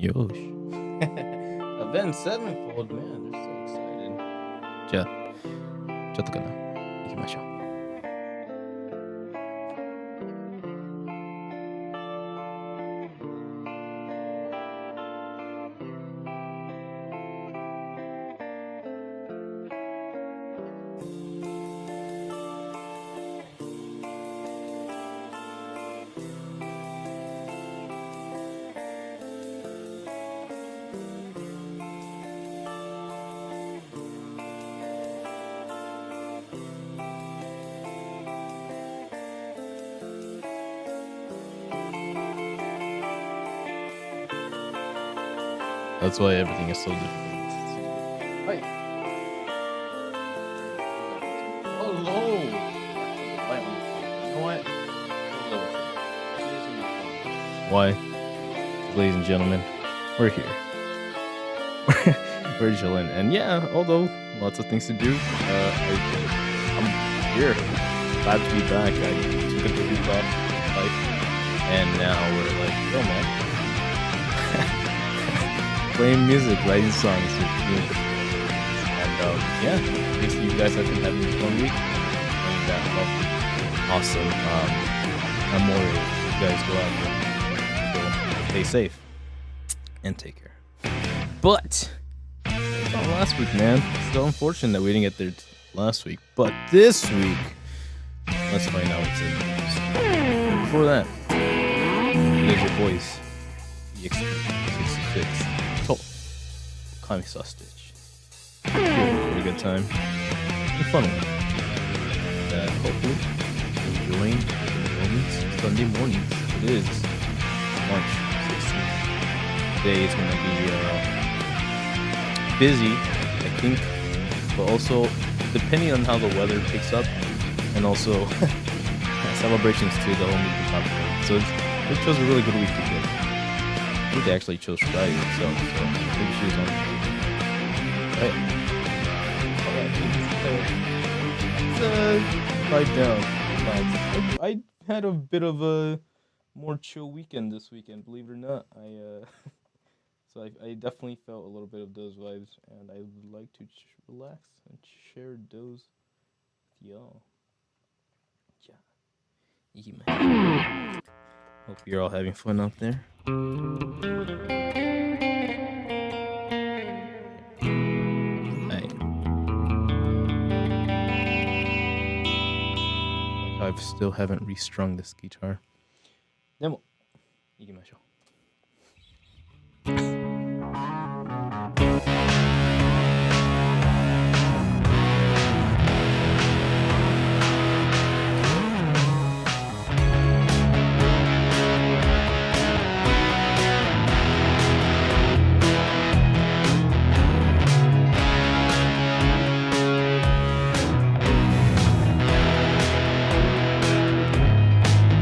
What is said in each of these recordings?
Yosh. Event Sevenfold, man, they're so excited. じゃあ、ちょっとかな。行きましょう。That's why everything is so difficult. Hi. Hello. You know what? Why? Ladies and gentlemen, we're here. We're chilling. And yeah, although lots of things to do, I'm here. Glad to be back. I took a week off life. And now we're like, yo man. Playing music, writing songs, doing and yeah, basically you guys have been having a fun week. And that awesome memorial. You guys go out there, stay safe, and take care. But it's not last week, man. It's so unfortunate that we didn't get there last week. But this week, let's find out what's in the news. Before that, here's your boys, EX66. Ookami sausage. Pretty good time. And fun one. And hopefully enjoying the moments, Sunday mornings. It is March 16th. Today is gonna be busy, I think, but also depending on how the weather picks up, and also celebrations to the whole movie popcorn. So it chose a really good week to get. I think they actually chose Friday itself, so maybe she was on. Right. Right down. I had a bit of a more chill weekend this weekend, believe it or not. So I definitely felt a little bit of those vibes, and I would like to relax and share those with y'all. Yeah. Hope you're all having fun out there. I still haven't restrung this guitar. でも行きましょう。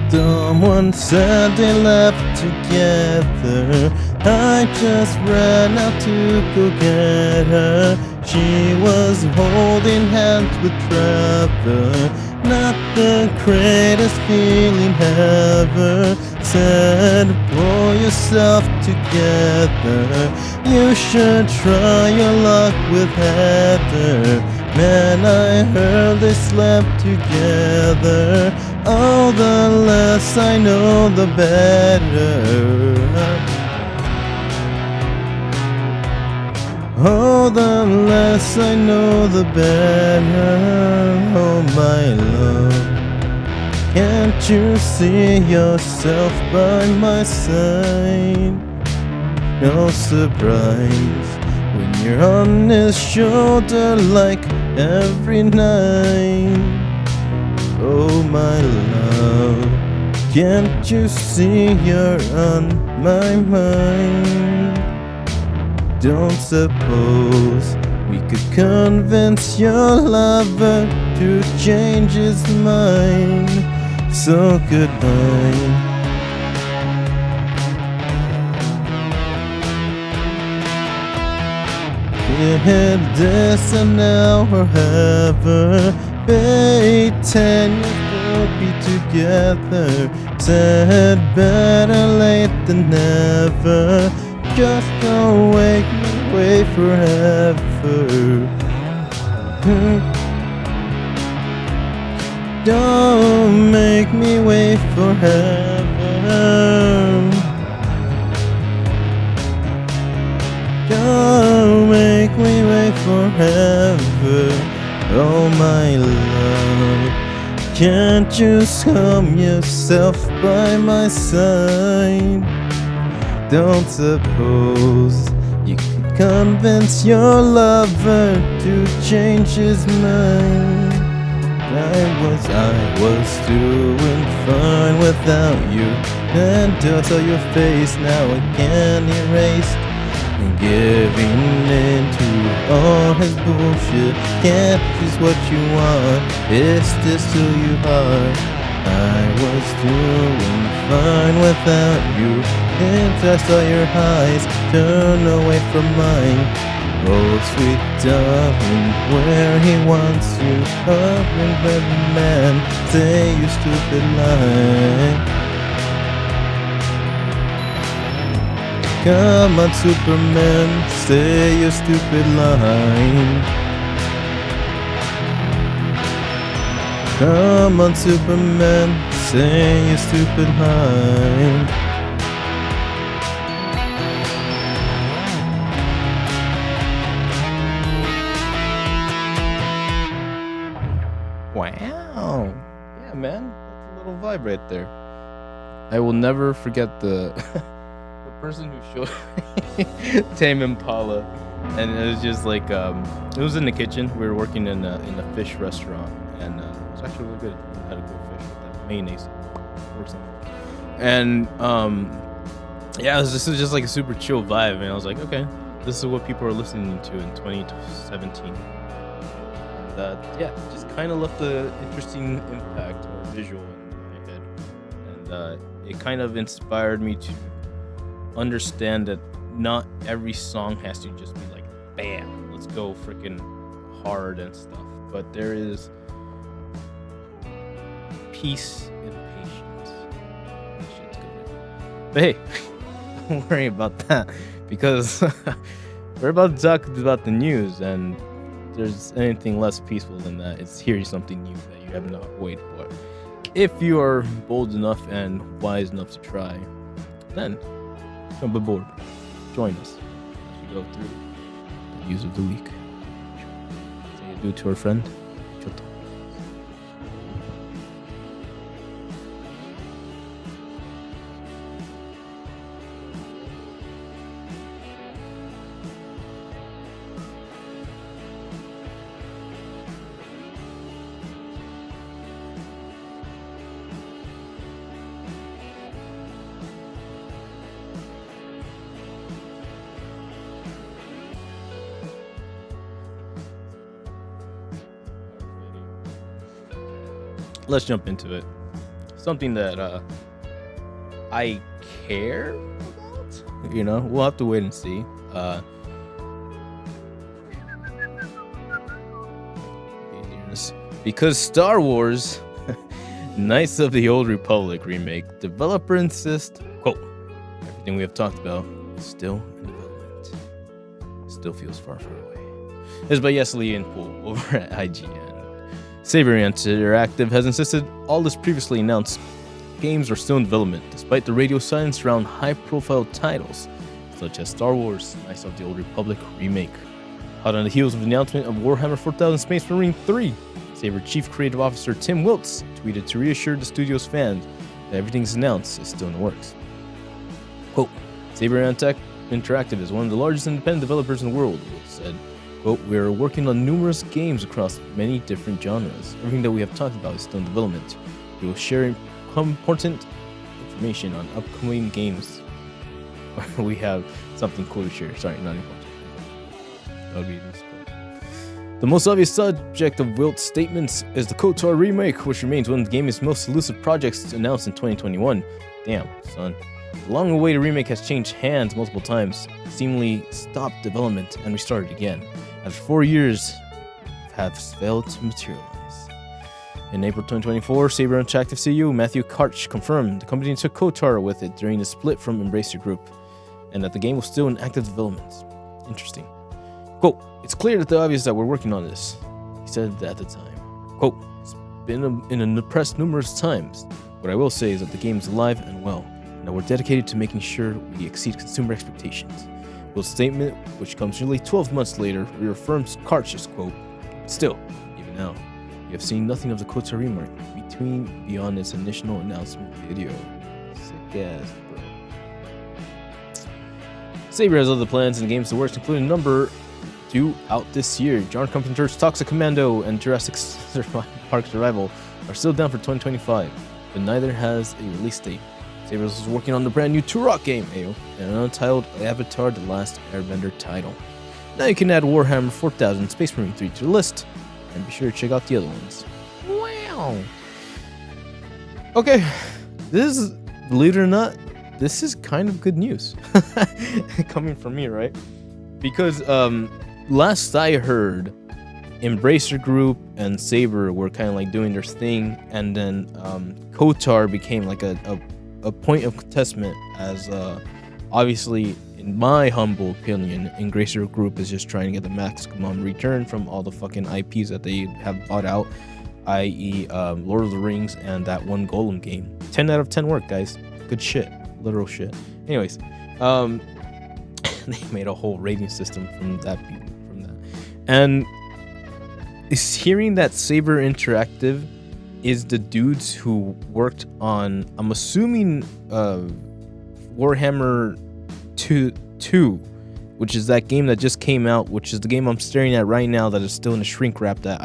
Someone said they left together. I just ran out to go get her. She was holding hands with Trevor. Not the greatest feeling ever. Said pull yourself together. You should try your luck with Heather. Man, I heard they slept together. Oh, the less I know, the better. Oh, the less I know, the better. Oh, my love, can't you see yourself by my side? No surprise when you're on his shoulder like every night. Oh my love, can't you see you're on my mind? Don't suppose we could convince your lover to change his mind. So goodbye. We hit this an hour ever. Babe, 10 years we'll be together. Said better late than never. just don't wait forever. Don't make me wait forever. Don't make me wait forever. Oh my love, can't you calm yourself by my side? Don't suppose you could convince your lover to change his mind. I was doing fine without you, and I saw your face now again erased. And giving in to all his bullshit, can't choose what you want, is this who you are? I was doing fine without you, and I saw your eyes turn away from mine. Oh sweet darling, where he wants you, every man, say you stupid lie. Come on Superman, say your stupid line. Come on Superman, say your stupid line. Wow. Yeah, man. That's a little vibe right there. I will never forget the the person who showed Tame Impala. And it was just like, it was in the kitchen. We were working in a fish restaurant. And it was actually really good. We had a good fish with that mayonnaise. And, yeah, this is just like a super chill vibe. And I was like, okay, this is what people are listening to in 2017. Yeah, just kind of left an interesting impact or visual in my head, and it kind of inspired me to understand that not every song has to just be like, bam, let's go freaking hard and stuff, but there is peace and patience. Shit's good. But hey, don't worry about that, because we're about to talk about the news, and there's anything less peaceful than that. It's hearing something new that you have not waited for. If you are bold enough and wise enough to try, then come aboard. Join us as we go through the news of the week. Say adieu to our friend. Choto. Let's jump into it. Something that I care about. You know, we'll have to wait and see. Because Star Wars Knights of the Old Republic remake, developer insists, quote, everything we have talked about is still in development. It still feels far, far away. This is by Yesley and Poole over at IGN. Saber Interactive has insisted all its previously announced games are still in development, despite the radio silence around high-profile titles, such as Star Wars Knights of the Old Republic remake. Hot on the heels of the announcement of Warhammer 4000 Space Marine 3, Saber Chief Creative Officer Tim Wiltz tweeted to reassure the studio's fans that everything's announced is still in the works. Quote, Saber Interactive is one of the largest independent developers in the world, Wiltz said. Quote, we are working on numerous games across many different genres. Everything that we have talked about is still in development. We will share important information on upcoming games. We have something cool to share. Sorry, not important. That would be this. The most obvious subject of Wilt's statements is the KOTOR remake, which remains one of the game's most elusive projects announced in 2021. Damn, son. The long-awaited remake has changed hands multiple times, seemingly stopped development and restarted again, after 4 years have failed to materialize. In April 2024, Saber Interactive CEO Matthew Karch confirmed the company took KOTOR with it during the split from Embracer Group. and that the game was still in active development. Interesting. Quote, "It's clear that the obvious that we're working on this," he said at the time. Quote, "It's been in the press numerous times. What I will say is that the game is alive and well, and that we're dedicated to making sure we exceed consumer expectations." Will's statement, which comes nearly 12 months later, reaffirms Karch's quote, "Still, even now, we have seen nothing of the KOTOR remark beyond its initial announcement video." Sick ass, bro. Saber has other plans and games to work, including number 2 out this year. John Carpenter's Toxic Commando and Jurassic Park Survival are still down for 2025, but neither has a release date. Saber is working on the brand new Turok game, and an untitled Avatar: The Last Airbender title. Now you can add Warhammer 4000 Space Marine 3 to the list, and be sure to check out the other ones. Wow. Okay, this is, believe it or not, this is kind of good news coming from me, right? Because last I heard, Embracer Group and Saber were kind of like doing their thing, and then KOTOR became like a point of contestment, as obviously, in my humble opinion, Embracer Group is just trying to get the maximum return from all the fucking IPs that they have bought out, i.e. Lord of the Rings and that one Golem game. 10 out of 10 work, guys. Good shit. Literal shit. Anyways, they made a whole rating system from that. And is hearing that Saber Interactive is the dudes who worked on, I'm assuming, Warhammer 2, which is that game that just came out, which is the game I'm staring at right now that is still in a shrink wrap that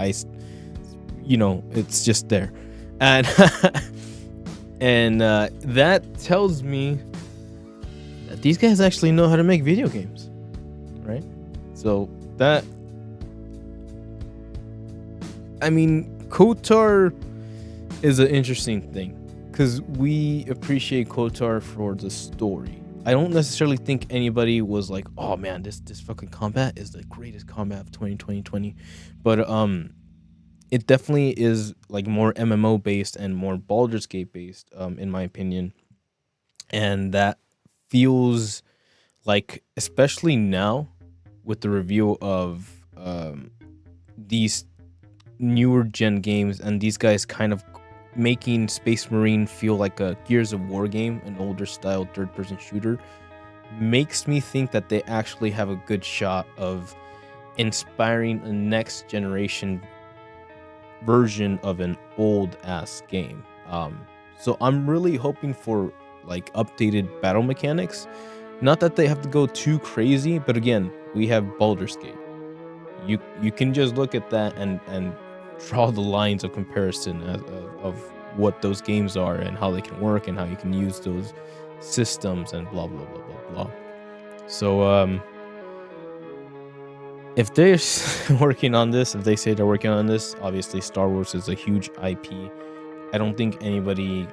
it's just there. And and that tells me that these guys actually know how to make video games, right? So that, I mean, KOTOR is an interesting thing because we appreciate KOTOR for the story. I don't necessarily think anybody was like, "Oh man, this fucking combat is the greatest combat of 2020." But it definitely is like more MMO based and more Baldur's Gate based, in my opinion. And that feels like, especially now with the review of these newer gen games and these guys kind of making Space Marine feel like a Gears of War game, an older style third-person shooter, makes me think that they actually have a good shot of inspiring a next generation version of an old ass game. So I'm really hoping for like updated battle mechanics. Not that they have to go too crazy, but again, we have Baldur's Gate. You can just look at that and draw the lines of comparison of what those games are and how they can work and how you can use those systems and blah blah blah blah blah. So if they're working on this, if they say they're working on this, obviously Star Wars is a huge IP. I don't think anybody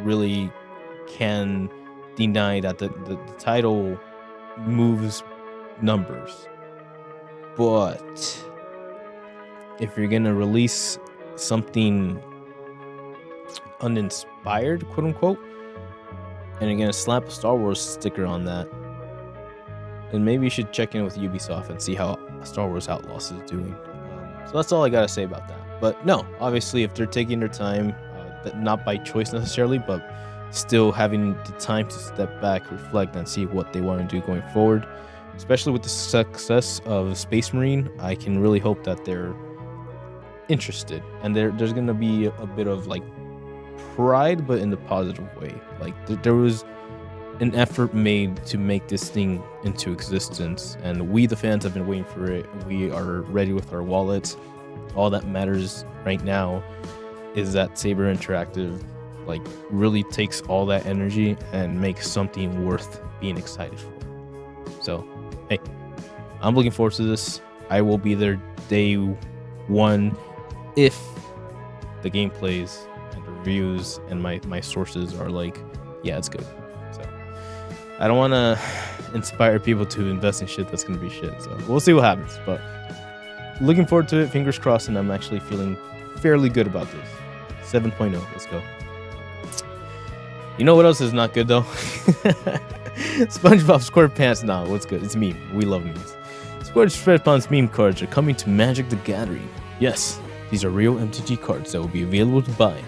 really can deny that the title moves numbers. But if you're gonna release something uninspired, quote unquote, and you're gonna slap a Star Wars sticker on that, then maybe you should check in with Ubisoft and see how Star Wars Outlaws is doing. So that's all I gotta say about that. But no, obviously, if they're taking their time, not by choice necessarily, but still having the time to step back, reflect, and see what they want to do going forward, especially with the success of Space Marine, I can really hope that they're interested. And there's gonna be a bit of like pride, but in the positive way. Like there was an effort made to make this thing into existence, and we the fans have been waiting for it. We are ready with our wallets. All that matters right now is that Saber Interactive like really takes all that energy and makes something worth being excited for. So hey, I'm looking forward to this. I will be there day one if the game plays and the reviews and my sources are like, yeah, it's good. So I don't want to inspire people to invest in shit that's going to be shit. So we'll see what happens. But looking forward to it. Fingers crossed. And I'm actually feeling fairly good about this. 7.0. Let's go. You know what else is not good, though? SpongeBob SquarePants. Nah, what's good? It's meme. We love memes. SquarePants meme cards are coming to Magic the Gathering. Yes, these are real MTG cards that will be available to buy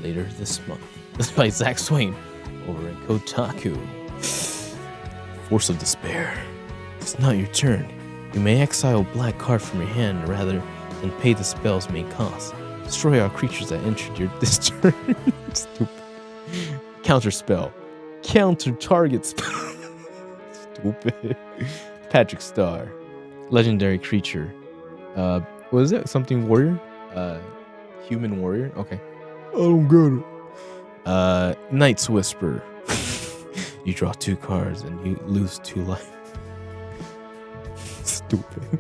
later this month. This is by Zach Swain over at Kotaku. Force of Despair. It's not your turn. You may exile a black card from your hand rather than pay the spell's main cost. Destroy all creatures that entered this turn. Stupid. Counter spell. Counter target spell. Stupid. Patrick Star. Legendary creature. What is it? Something warrior? Human warrior? Okay. I don't get it. Knight's Whisper. You draw 2 cards and you lose 2 life. Stupid.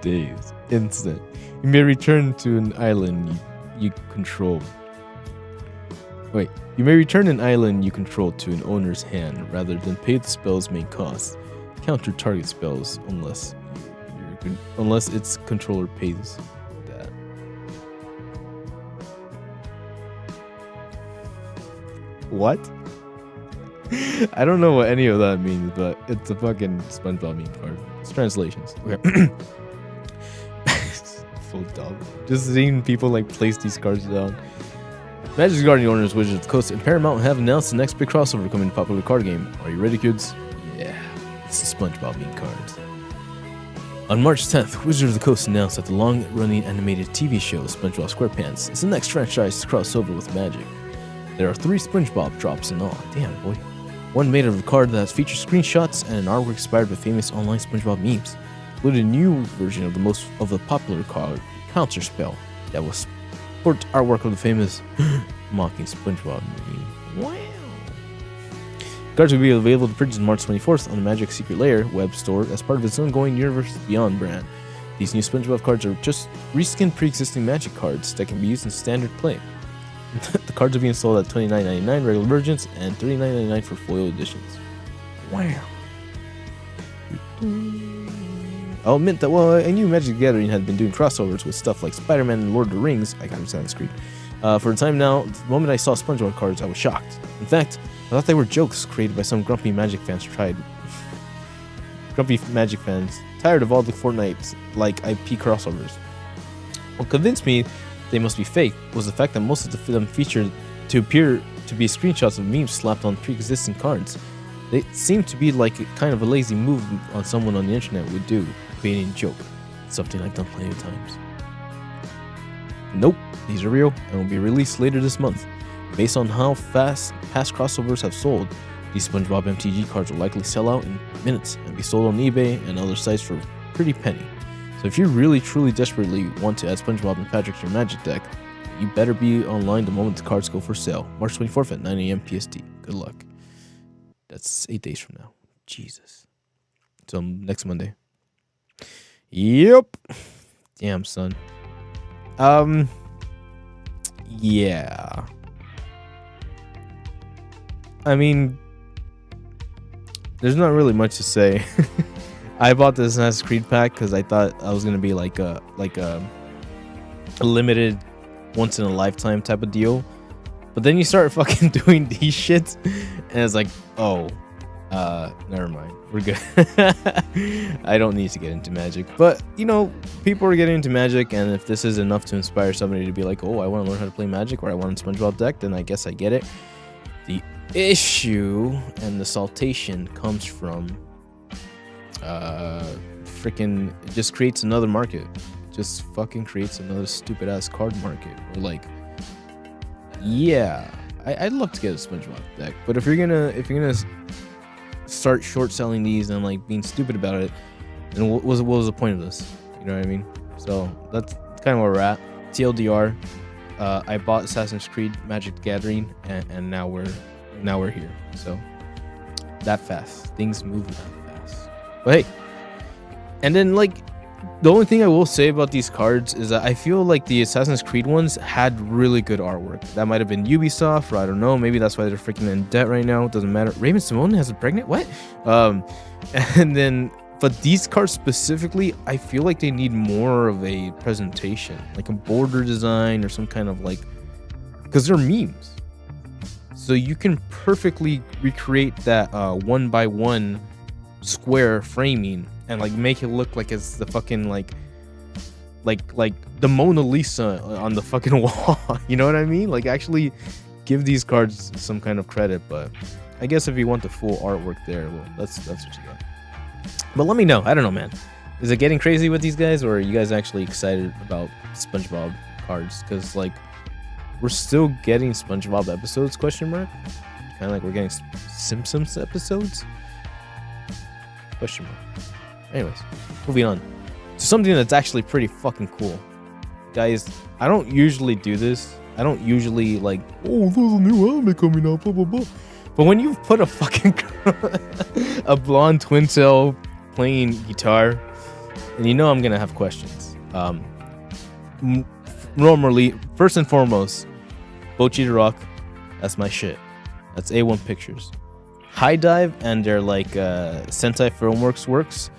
Days. Instant. You may return to an island you control. Wait. You may return an island you control to an owner's hand rather than pay the spell's main cost. Counter target spells unless its controller pays that. What? I don't know what any of that means, but it's a fucking SpongeBob meme card. It's translations. Okay. So dumb. Just seeing people like place these cards down. Magic the Gathering owners, Wizards of the Coast, and Paramount have announced the next big crossover coming to popular card game. Are you ready, kids? Yeah, it's the SpongeBob meme cards. On March 10th, Wizards of the Coast announced that the long-running animated TV show SpongeBob SquarePants is the next franchise to cross over with Magic. There are 3 SpongeBob drops in all. Damn, boy. One made of a card that features screenshots and an artwork inspired by famous online SpongeBob memes, including a new version of the popular card Counter Spell that will sport artwork of the famous mocking SpongeBob meme. Wow. Cards will be available to purchase on March 24th on the Magic Secret Lair web store as part of its ongoing Universe Beyond brand. These new SpongeBob cards are just reskinned pre-existing Magic cards that can be used in standard play. The cards are being sold at $29.99 regular versions and $39.99 for foil editions. Wow. I'll admit that while I knew Magic the Gathering had been doing crossovers with stuff like Spider-Man and Lord of the Rings, I got Assassin's Creed, for a time now, the moment I saw SpongeBob cards, I was shocked. In fact, I thought they were jokes created by some grumpy Magic fans tired of all the Fortnite-like IP crossovers. What convinced me they must be fake was the fact that most of them appear to be screenshots of memes slapped on pre-existing cards. They seem to be like kind of a lazy move on someone on the internet would do, being a joke. Something I've done plenty of times. Nope, these are real and will be released later this month. Based on how fast past crossovers have sold, these SpongeBob MTG cards will likely sell out in minutes and be sold on eBay and other sites for a pretty penny. So if you really truly desperately want to add SpongeBob and Patrick to your Magic deck, you better be online the moment the cards go for sale. March 24th at 9 a.m. PST. Good luck. That's 8 days from now. Jesus. Till next Monday. Yep. Damn, son. Yeah. I mean, there's not really much to say. I bought this Assassin's Creed pack because I thought I was gonna be like a limited, once in a lifetime type of deal. But then you start fucking doing these shits, and it's like, oh, never mind, we're good. I don't need to get into Magic, but you know, people are getting into Magic, and if this is enough to inspire somebody to be like, oh, I want to learn how to play Magic, or I want a SpongeBob deck, then I guess I get it. The issue and the saltation comes from freaking, it just creates another market. Just fucking creates another stupid ass card market. Or like, yeah, I'd love to get a SpongeBob deck, but if you're gonna start short selling these and like being stupid about it, then what was the point of this? You know what I mean? So that's kind of where we're at. TLDR, I bought Assassin's Creed Magic the Gathering, and now we're here. So that fast, things move that fast. But hey, and then like, the only thing I will say about these cards is that I feel like the Assassin's Creed ones had really good artwork. That might have been Ubisoft, or I don't know. Maybe that's why they're freaking in debt right now. It doesn't matter. Raven Simone has a pregnant? What? And then, but these cards specifically, I feel like they need more of a presentation, like a border design or some kind of like, because they're memes. So you can perfectly recreate that 1x1 square framing and like make it look like it's the fucking like the Mona Lisa on the fucking wall. You know what I mean? Like actually give these cards some kind of credit. But I guess if you want the full artwork there, well, that's what you got. But let me know. I don't know, man. Is it getting crazy with these guys, or are you guys actually excited about SpongeBob cards? Because like we're still getting SpongeBob episodes? Question mark. Kind of like we're getting Simpsons episodes? Question mark. Anyways, moving on to something that's actually pretty fucking cool, guys. I don't usually do this. I don't usually like, oh, there's a new anime coming out, blah blah blah. But when you put a fucking a blonde twin tail playing guitar, and you know I'm gonna have questions. Normally, first and foremost, Bocchi the Rock, that's my shit. That's A1 Pictures. High Dive and their like Sentai Filmworks works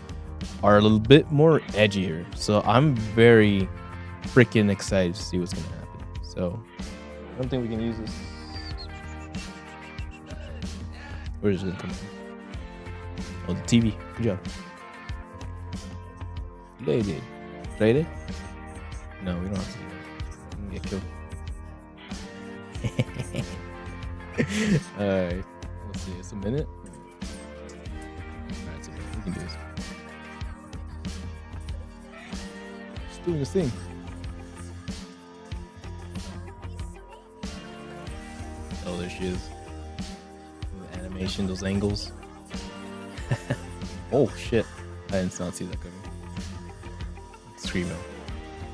are a little bit more edgier. So I'm very freaking excited to see what's gonna happen. So I don't think we can use this. Where is it gonna come from? Oh, the TV. Good job. Lady. Lady? No, we don't have to do that. We can get killed. Alright. Let's see. It's a minute. Alright, it's a minute. We can do this. Just doing this thing. Oh, there she is. The animation, those angles. Oh shit. I did not see that coming. Screamo.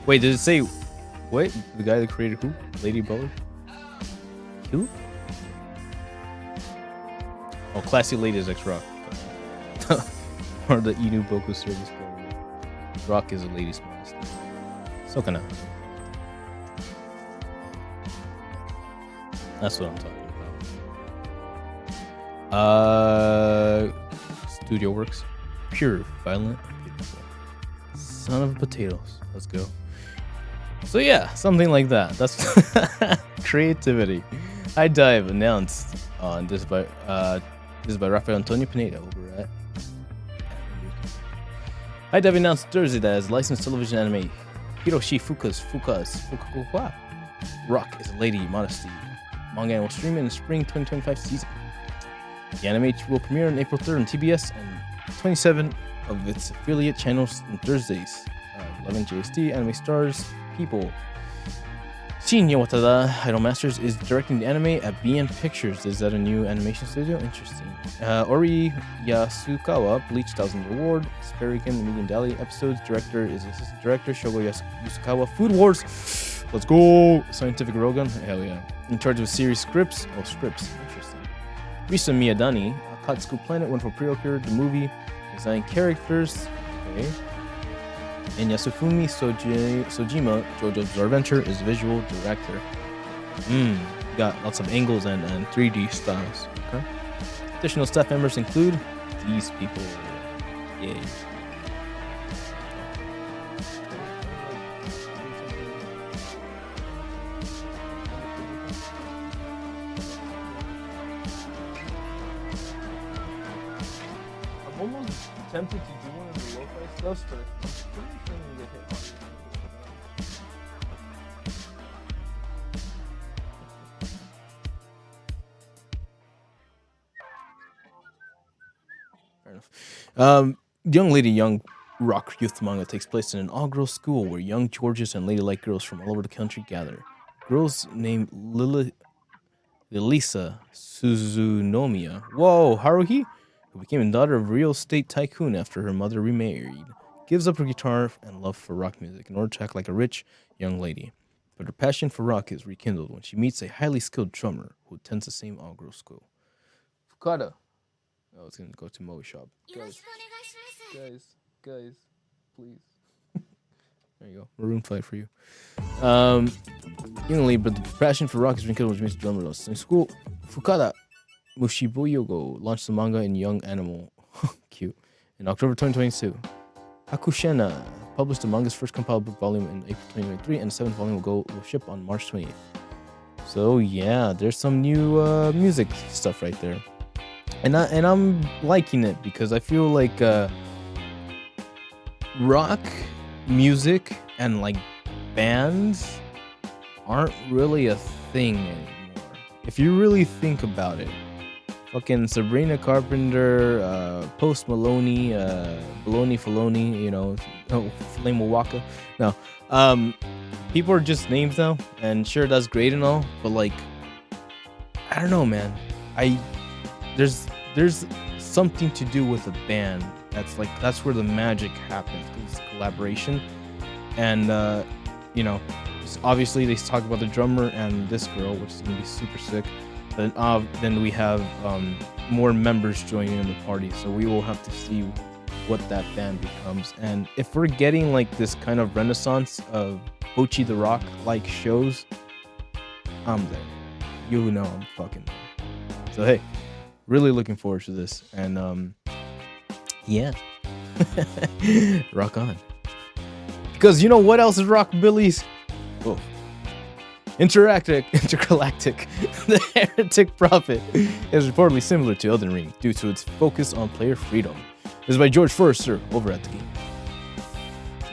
Wait, did it say what? The guy that created who? Lady Bowler? Who? Oh, Classy Ladies X Rock. Or the Inu Boku service program. Rock is a lady's modest. So kinda. That's what I'm talking about. Studio Works. Pure, violent, beautiful. Son of potatoes. Let's go. So yeah, something like that. That's creativity. High Dive announced on this by Rafael Antonio Pineda over at High Dive announced Thursday that as licensed television anime Hiroshi Fuka's Rock is a Lady Modesty manga and will stream in the spring 2025 season. The anime will premiere on April 3rd on TBS and 27 of its affiliate channels on Thursdays. 11 JST. Anime stars people. Shinya Watada, Idol Masters, is directing the anime at BN Pictures. Is that a new animation studio? Interesting. Ori Yasukawa, Bleach 1000 Award, Sparigan, the Medium Dally episodes. Director is assistant director Shogo Yasukawa. Food Wars. Let's go. Scientific Rogan. Hell yeah. In charge of series scripts. Oh, scripts. Interesting. Risa Miyadani, Katsuku Planet, went for pre-occurred the movie. Design characters. Okay. And Yasufumi Sojima, JoJo's Bizarre Adventure, is visual director. Got lots of angles and 3D styles. Okay. Additional staff members include these people. Yay. I'm almost tempted to do one of the lo-fi stuff, but I'm pretty sure I'm gonna get hit on. Fair enough. Young Lady Young Rock youth manga takes place in an all-girls school where young Georges and ladylike girls from all over the country gather. Girls named Lisa Suzunomiya. Whoa, Haruhi, who became a daughter of a real estate tycoon after her mother remarried, gives up her guitar and love for rock music in order to act like a rich young lady. But her passion for rock is rekindled when she meets a highly skilled drummer who attends the same all-girls school. Fukada. Oh, it's gonna go to Moe Shop. Guys, please. There you go. Maroon 5 for you. Young lady, but the passion for rock is rekindled when she meets the drummer in school. Fukada Mushiboyogo launched the manga in Young Animal. Cute. In October 2022. Hakushena published the manga's first compiled book volume in April 2023, and the 7th volume will ship on March 28th. So yeah, there's some new music stuff right there, and I'm liking it because I feel like rock music and like bands aren't really a thing anymore. If you really think about it, fucking Sabrina Carpenter, Post Maloney, Baloney Filoni, Flame Waka. No, people are just names now, and sure, that's great and all, but like, I don't know, man. There's something to do with a band. That's where the magic happens. It's collaboration, and obviously they talk about the drummer and this girl, which is gonna be super sick. Then we have more members joining in the party, so we will have to see what that band becomes. And if we're getting like this kind of renaissance of Bocchi the Rock like shows, I'm there. You know I'm fucking there. So hey, really looking forward to this, and yeah, rock on. Because you know what else is rockabilly's? Oh. Intergalactic, the Heretic Prophet is reportedly similar to Elden Ring due to its focus on player freedom. This is by George Forrester over at the game.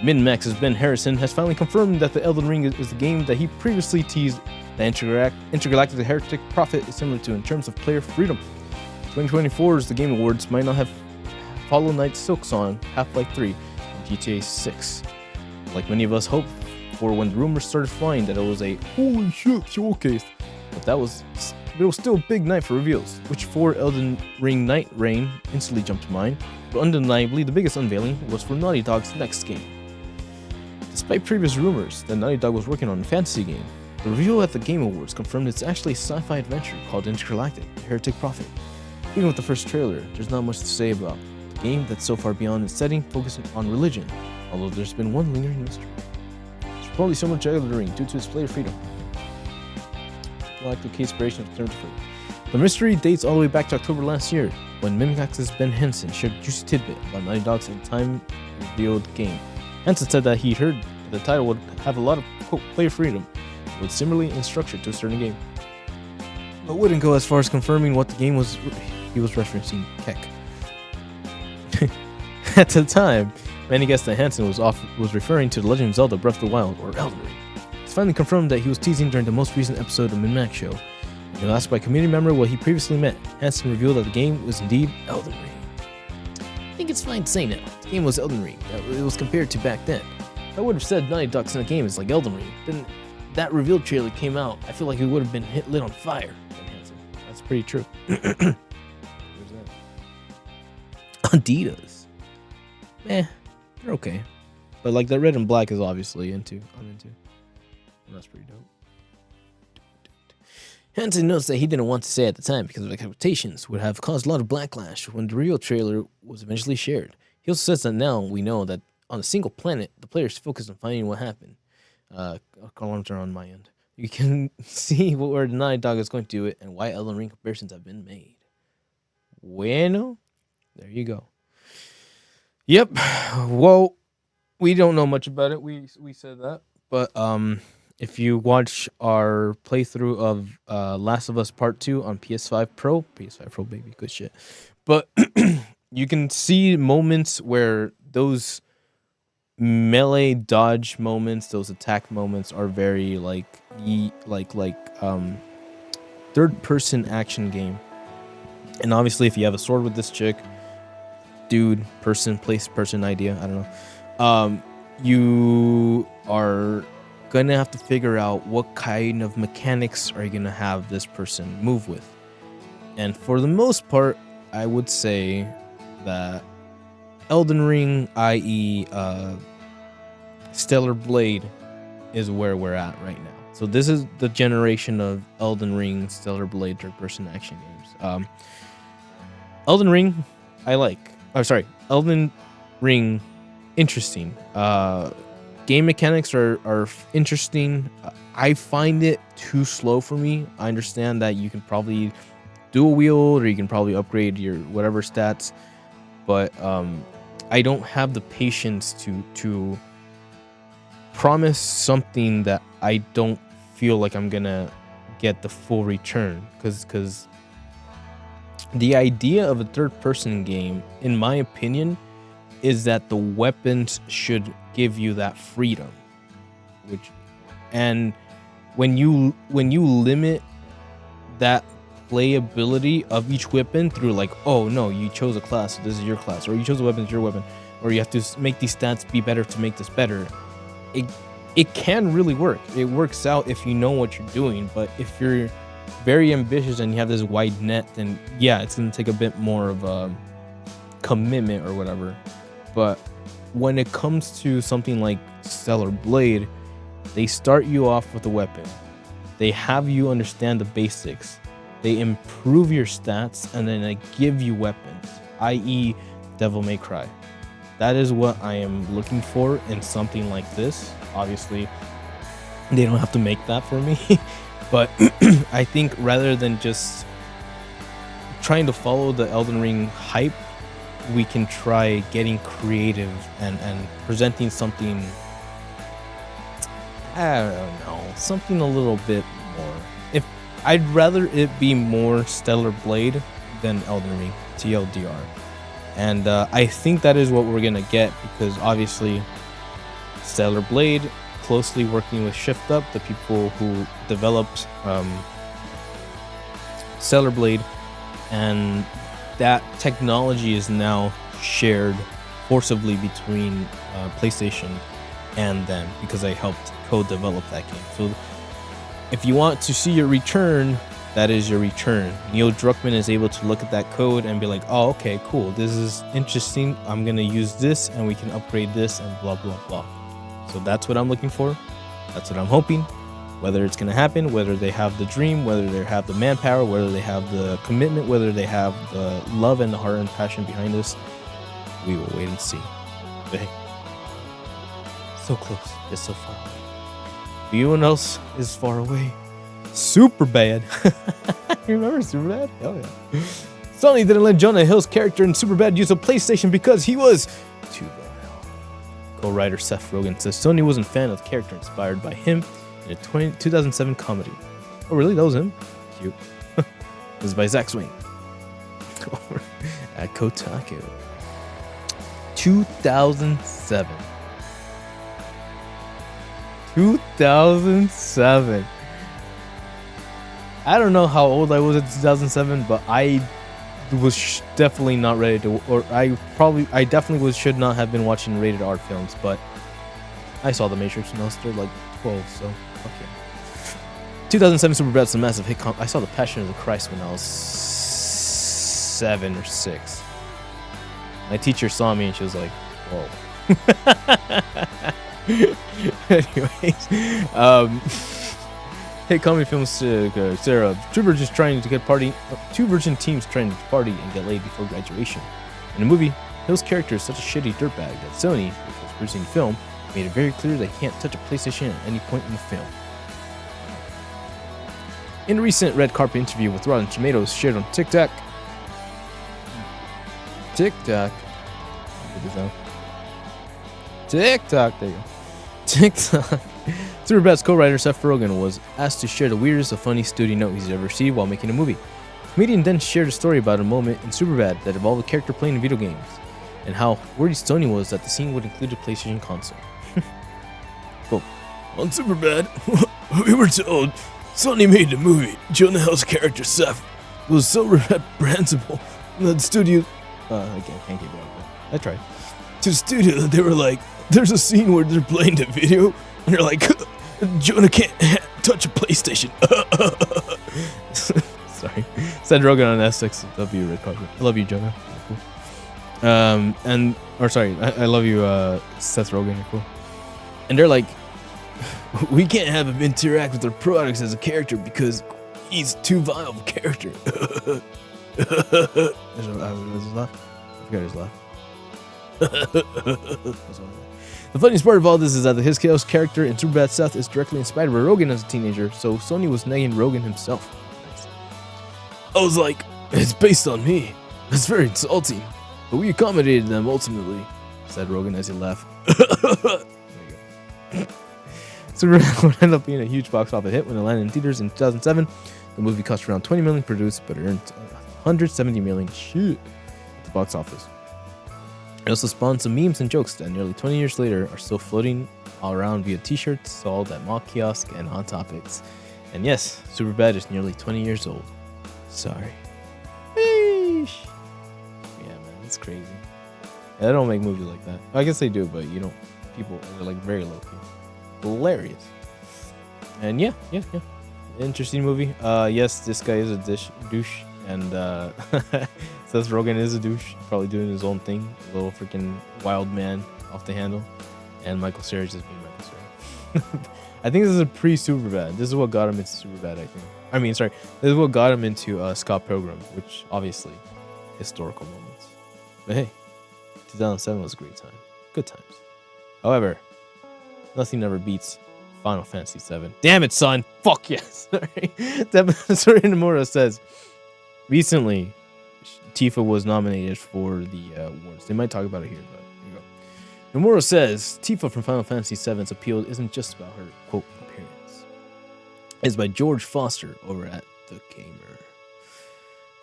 Min-Max's Ben Harrison has finally confirmed that the Elden Ring is the game that he previously teased that Intergalactic the Heretic Prophet is similar to in terms of player freedom. 2024's The Game Awards might not have Hollow Knight's Silksong, Half-Life 3, and GTA 6. Like many of us hoped for when the rumors started flying that it was a holy shit showcase, but it was still a big night for reveals, which for Elden Ring Night Reign instantly jumped to mind, but undeniably the biggest unveiling was for Naughty Dog's next game. Despite previous rumors that Naughty Dog was working on a fantasy game, the reveal at the Game Awards confirmed it's actually a sci-fi adventure called Intergalactic, the Heretic Prophet. Even with the first trailer, there's not much to say about the game that's so far beyond its setting, focusing on religion, although there's been one lingering mystery. Probably similar to Elden Ring due to its player freedom. Like the key inspiration of terms for the mystery dates all the way back to October last year, when Mimikax's Ben Henson shared a juicy tidbit about Naughty Dog's in-time revealed game. Henson said that he heard that the title would have a lot of quote player freedom, but similarly in structure to a certain game, but wouldn't go as far as confirming what the game was he was referencing. Keck. At the time, many guessed that Hansen was referring to The Legend of Zelda Breath of the Wild, or Elden Ring. It's finally confirmed that he was teasing during the most recent episode of Min-Max Show. When asked by a community member what he previously meant, Hansen revealed that the game was indeed Elden Ring. I think it's fine to say now, the game was Elden Ring, that it was compared to back then. If I would have said Naughty Dog's in a game is like Elden Ring, then that reveal trailer came out, I feel like it would have been lit on fire. That's pretty true. Where's that? Adidas. They're okay. But like the red and black is obviously I'm into. And that's pretty dope. Hansen notes that he didn't want to say at the time because of expectations would have caused a lot of backlash when the real trailer was eventually shared. He also says that now we know that on a single planet, the players focus on finding what happened. Columns are on my end. You can see where the Naughty Dog is going to do it and why Elden Ring comparisons have been made. Bueno, there you go. Yep. Well, we don't know much about it. We said that, but if you watch our playthrough of Last of Us Part 2 on PS5 Pro baby, good shit. But you can see moments where those melee dodge moments, those attack moments are very like third person action game. And obviously if you have a sword with this chick, dude, person, place, person, idea, I don't know. You are gonna have to figure out what kind of mechanics are you gonna have this person move with. And for the most part, I would say that Elden Ring, i.e. Stellar Blade, is where we're at right now. So this is the generation of Elden Ring, Stellar Blade, third-person action games. Elden Ring, I like. Elden Ring, interesting. Game mechanics are interesting. I find it too slow for me. I understand that you can probably dual wield or you can probably upgrade your whatever stats, but I don't have the patience to promise something that I don't feel like I'm gonna get the full return, because the idea of a third-person game, in my opinion, is that the weapons should give you that freedom, and when you limit that playability of each weapon through like, oh no, you chose a class, so this is your class, or you chose a weapon, it's your weapon, or you have to make these stats be better to make this better, it can really work. It works out if you know what you're doing, but if you're very ambitious and you have this wide net, then yeah, it's gonna take a bit more of a commitment or whatever. But when it comes to something like Stellar Blade, they start you off with a weapon, they have you understand the basics, they improve your stats, and then they give you weapons, i.e. Devil May Cry. That is what I am looking for in something like this. Obviously, they don't have to make that for me, but I think rather than just trying to follow the Elden Ring hype, we can try getting creative and presenting something, I don't know, something a little bit more. If I'd rather it be more Stellar Blade than Elden Ring, TLDR. And I think that is what we're gonna get, because obviously Stellar Blade closely working with Shift Up, the people who developed Stellar Blade, and that technology is now shared forcibly between PlayStation and them, because I helped co-develop that game. So if you want to see your return, that is your return. Neil Druckmann is able to look at that code and be like, oh, okay, cool, this is interesting, I'm gonna use this and we can upgrade this and blah blah blah. So that's what I'm looking for, that's what I'm hoping. Whether it's gonna happen, whether they have the dream, whether they have the manpower, whether they have the commitment, whether they have the love and the heart and passion behind this, we will wait and see. But hey, so close, yet so far away. But you know what else is far away? Superbad. You remember Superbad? Oh yeah. Sony didn't let Jonah Hill's character in Superbad use a PlayStation because he was too vile. Co-writer Seth Rogen says Sony wasn't a fan of the character inspired by him in a 2007 comedy. Oh really? That was him? Cute. It was by Zack Swain. At Kotaku. 2007. 2007. I don't know how old I was in 2007, but I was definitely not ready to, or I definitely should not have been watching rated R films, but I saw The Matrix when I was still like 12, so okay. 2007 Superbad's a massive hit. I saw The Passion of the Christ when I was 7 or 6. My teacher saw me and she was like, whoa. Anyways, hey, Ookami Films, Sarah. Two virgin teams trying to party and get laid before graduation. In the movie, Hill's character is such a shitty dirtbag that Sony, which was producing the film, made it very clear they can't touch a PlayStation at any point in the film. In a recent red carpet interview with Rotten Tomatoes shared on TikTok, there you go. TikTok. Superbad's co-writer Seth Rogen was asked to share the weirdest of funny studio note he's ever received while making a movie. The comedian then shared a story about a moment in Superbad that involved a character playing video games, and how worried Sony was that the scene would include a PlayStation console. Quote, on Superbad, we were told Sony made the movie. Jonah Hill's character Seth was so reprehensible that the studio... I can't keep it up. I tried. To the studio that they were like, there's a scene where they're playing the video, and they're like, Jonah can't touch a PlayStation. Sorry. Said Rogen on SXW Red Carpet. I love you, Jonah. You're cool. I love you, Seth Rogen. You're cool. And they're like, we can't have him interact with our products as a character because he's too vile of a character. There's his laugh. I forgot his laugh. The funniest part of all this is that his chaos character in Superbad Seth is directly inspired by Rogen as a teenager, so Sony was nagging Rogen himself. I was like, it's based on me. That's very insulting. But we accommodated them ultimately, said Rogen as he laughed. Superbad would end up being a huge box office hit when it landed in theaters in 2007. The movie cost around $20 million to produce, but earned $170 million at the box office. It also spawned some memes and jokes that nearly 20 years later are still floating all around via t-shirts sold at mall kiosks and Hot Topics. And yes, Superbad is nearly 20 years old. Sorry. Eesh. Yeah, man, it's crazy. They don't make movies like that. I guess they do, but you don't. People are like very low key. Hilarious. And yeah. Interesting movie. Yes, this guy is a douche, and Seth Rogen is a douche, probably doing his own thing, a little freaking wild man off the handle, and Michael Cera just being Michael Cera. I think this is a pre-Superbad. This is what got him into Superbad. This is what got him into Scott Pilgrim, which obviously historical moments. But hey, 2007 was a great time, good times. However, nothing ever beats Final Fantasy VII. Damn it, son! Fuck yes! Sorry. Sorry, Nomura says, recently, Tifa was nominated for the awards. They might talk about it here, but here you go. Nomura says, Tifa from Final Fantasy VII's appeal isn't just about her, quote, appearance. It's by George Foster over at The Gamer.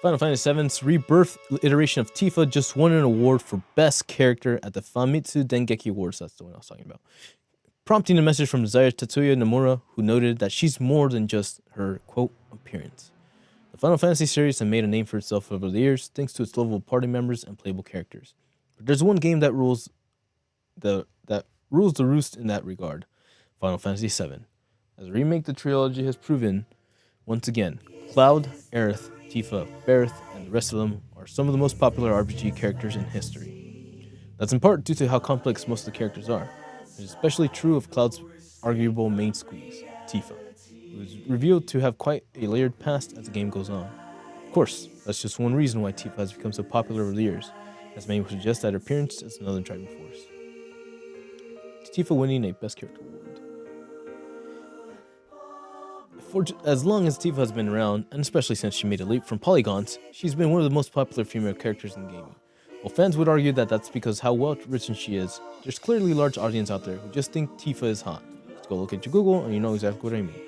Final Fantasy VII's rebirth iteration of Tifa just won an award for Best Character at the Famitsu Dengeki Awards. That's the one I was talking about. Prompting a message from designer Tetsuya Nomura, who noted that she's more than just her, quote, appearance. The Final Fantasy series has made a name for itself over the years, thanks to its level of party members and playable characters. But there's one game that rules the roost in that regard, Final Fantasy VII. As a remake, the trilogy has proven, once again, Cloud, Aerith, Tifa, Barrett, and the rest of them are some of the most popular RPG characters in history. That's in part due to how complex most of the characters are. It is especially true of Cloud's arguable main squeeze, Tifa, who is revealed to have quite a layered past as the game goes on. Of course, that's just one reason why Tifa has become so popular over the years, as many would suggest that her appearance is another driving force. Tifa winning a Best Character award. For as long as Tifa has been around, and especially since she made a leap from polygons, she's been one of the most popular female characters in gaming. While fans would argue that that's because how well written she is, there's clearly a large audience out there who just think Tifa is hot. Just go look at your Google and you know exactly what I mean.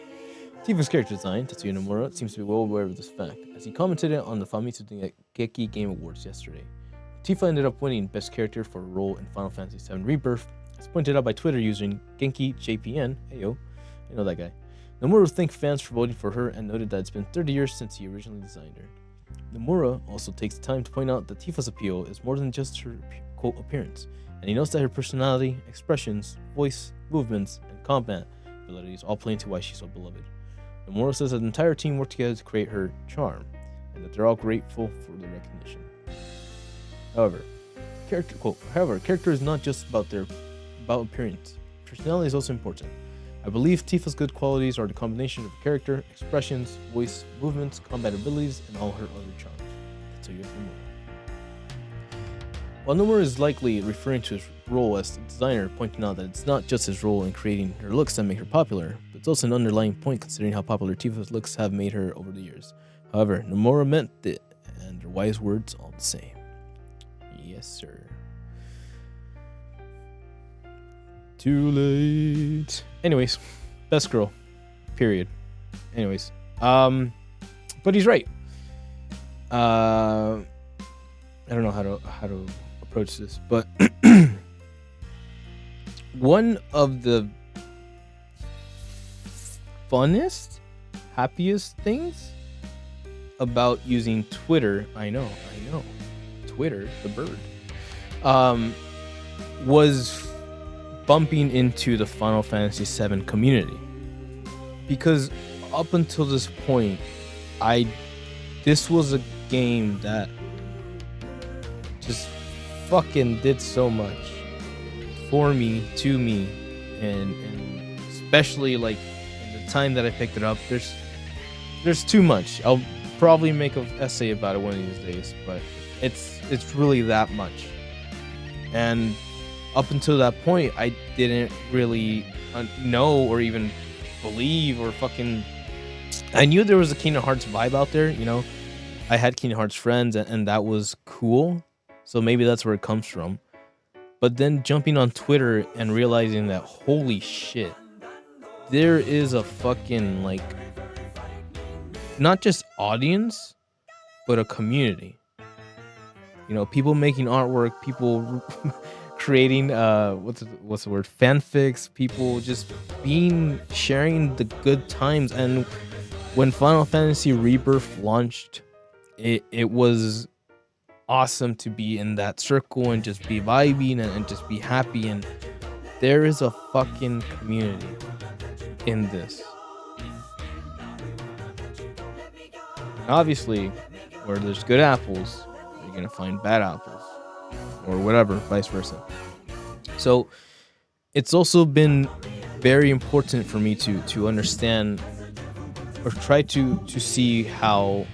Tifa's character design, Tetsuya Nomura, seems to be well aware of this fact, as he commented on the Famitsu Dengeki Game Awards yesterday. Tifa ended up winning Best Character for a role in Final Fantasy VII Rebirth, as pointed out by Twitter user GenkiJPN. Heyo, I know that guy. Nomura thanked fans for voting for her and noted that it's been 30 years since he originally designed her. Nomura also takes time to point out that Tifa's appeal is more than just her, quote, appearance, and he notes that her personality, expressions, voice, movements, and combat abilities all play into why she's so beloved. Nomura says that the entire team worked together to create her charm, and that they're all grateful for the recognition. However, character is not just about appearance. Personality is also important. I believe Tifa's good qualities are the combination of character, expressions, voice, movements, combat abilities, and all her other charms. That's how you have Nomura. While Nomura is likely referring to his role as designer, pointing out that it's not just his role in creating her looks that make her popular, but it's also an underlying point considering how popular Tifa's looks have made her over the years. However, Nomura meant it, and their wise words all the same. Yes, sir. Too late. Anyways, best girl. Period. Anyways, but he's right. I don't know how to approach this, but one of the funnest, happiest things about using Twitter, I know, Twitter, the bird, was bumping into the Final Fantasy VII community, because up until this point, this was a game that just fucking did so much for me, to me, and especially like in the time that I picked it up, there's too much. I'll probably make an essay about it one of these days, but it's really that much. And up until that point, I didn't really know or even believe or fucking... I knew there was a Kingdom Hearts vibe out there, you know? I had Kingdom Hearts friends, and that was cool. So maybe that's where it comes from. But then jumping on Twitter and realizing that, holy shit, there is a fucking like not just audience, but a community. You know, people making artwork, people creating what's the word, fanfics, people just being sharing the good times. And when Final Fantasy Rebirth launched, it was awesome to be in that circle and just be vibing and just be happy. And there is a fucking community in this. And obviously, where there's good apples, you're gonna find bad apples, or whatever, vice versa. So it's also been very important for me to understand or try to see how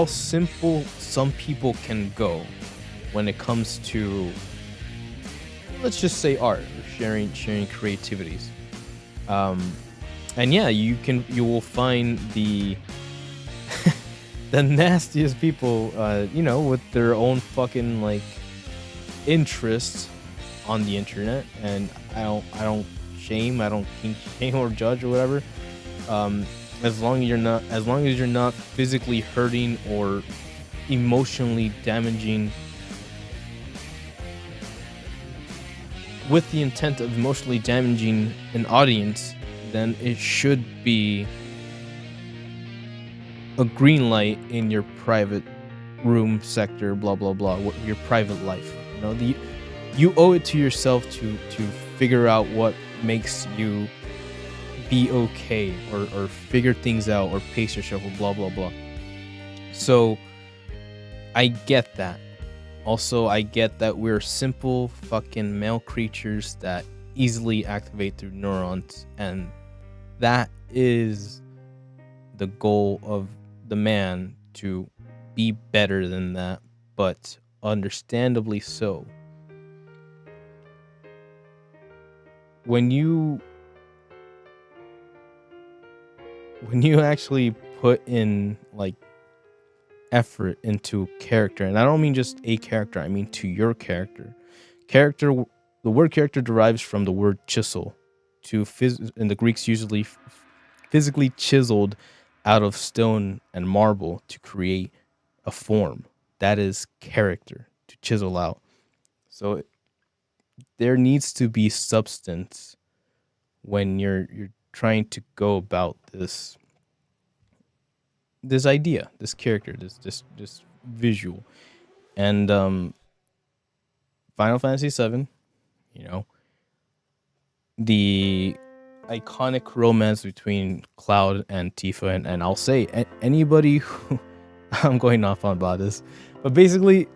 simple some people can go when it comes to, let's just say, art or sharing creativities. And yeah, you will find the the nastiest people, with their own fucking like interests on the internet. And I don't shame, I don't kink shame or judge or whatever. As long as you're not physically hurting or emotionally damaging with the intent of emotionally damaging an audience, then it should be a green light in your private room sector, blah blah blah, your private life. You owe it to yourself to figure out what makes you be okay, or figure things out, or pace yourself, or blah blah blah. So I get that. Also, I get that we're simple fucking male creatures that easily activate through neurons, and that is the goal of the man, to be better than that, but understandably so. When you actually put in like effort into character, and I don't mean just a character, I mean to your character. The word character derives from the word chisel, and the Greeks usually physically chiseled out of stone and marble to create a form. That is character, to chisel out. So there needs to be substance when you're trying to go about this idea, this character, this visual. And Final Fantasy VII, the iconic romance between Cloud and Tifa, and I'll say anybody who I'm going off on about this, but basically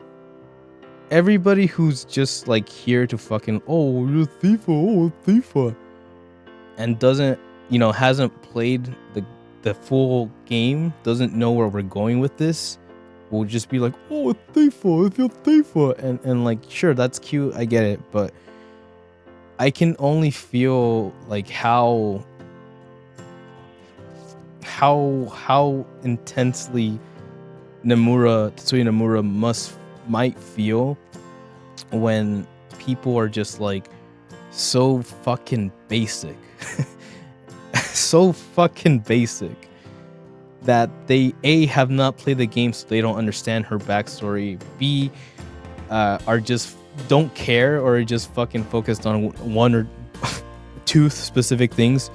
everybody who's just like here to fucking, oh, you're Tifa, and doesn't, hasn't played the full game, doesn't know where we're going with this, will just be like, oh, Tifa, if you're Tifa, and like, sure, that's cute, I get it, but I can only feel like how intensely Tetsuya Nomura might feel when people are just like so fucking basic. So fucking basic that they A, have not played the game, so they don't understand her backstory, B, are just don't care, or just fucking focused on one or two specific things,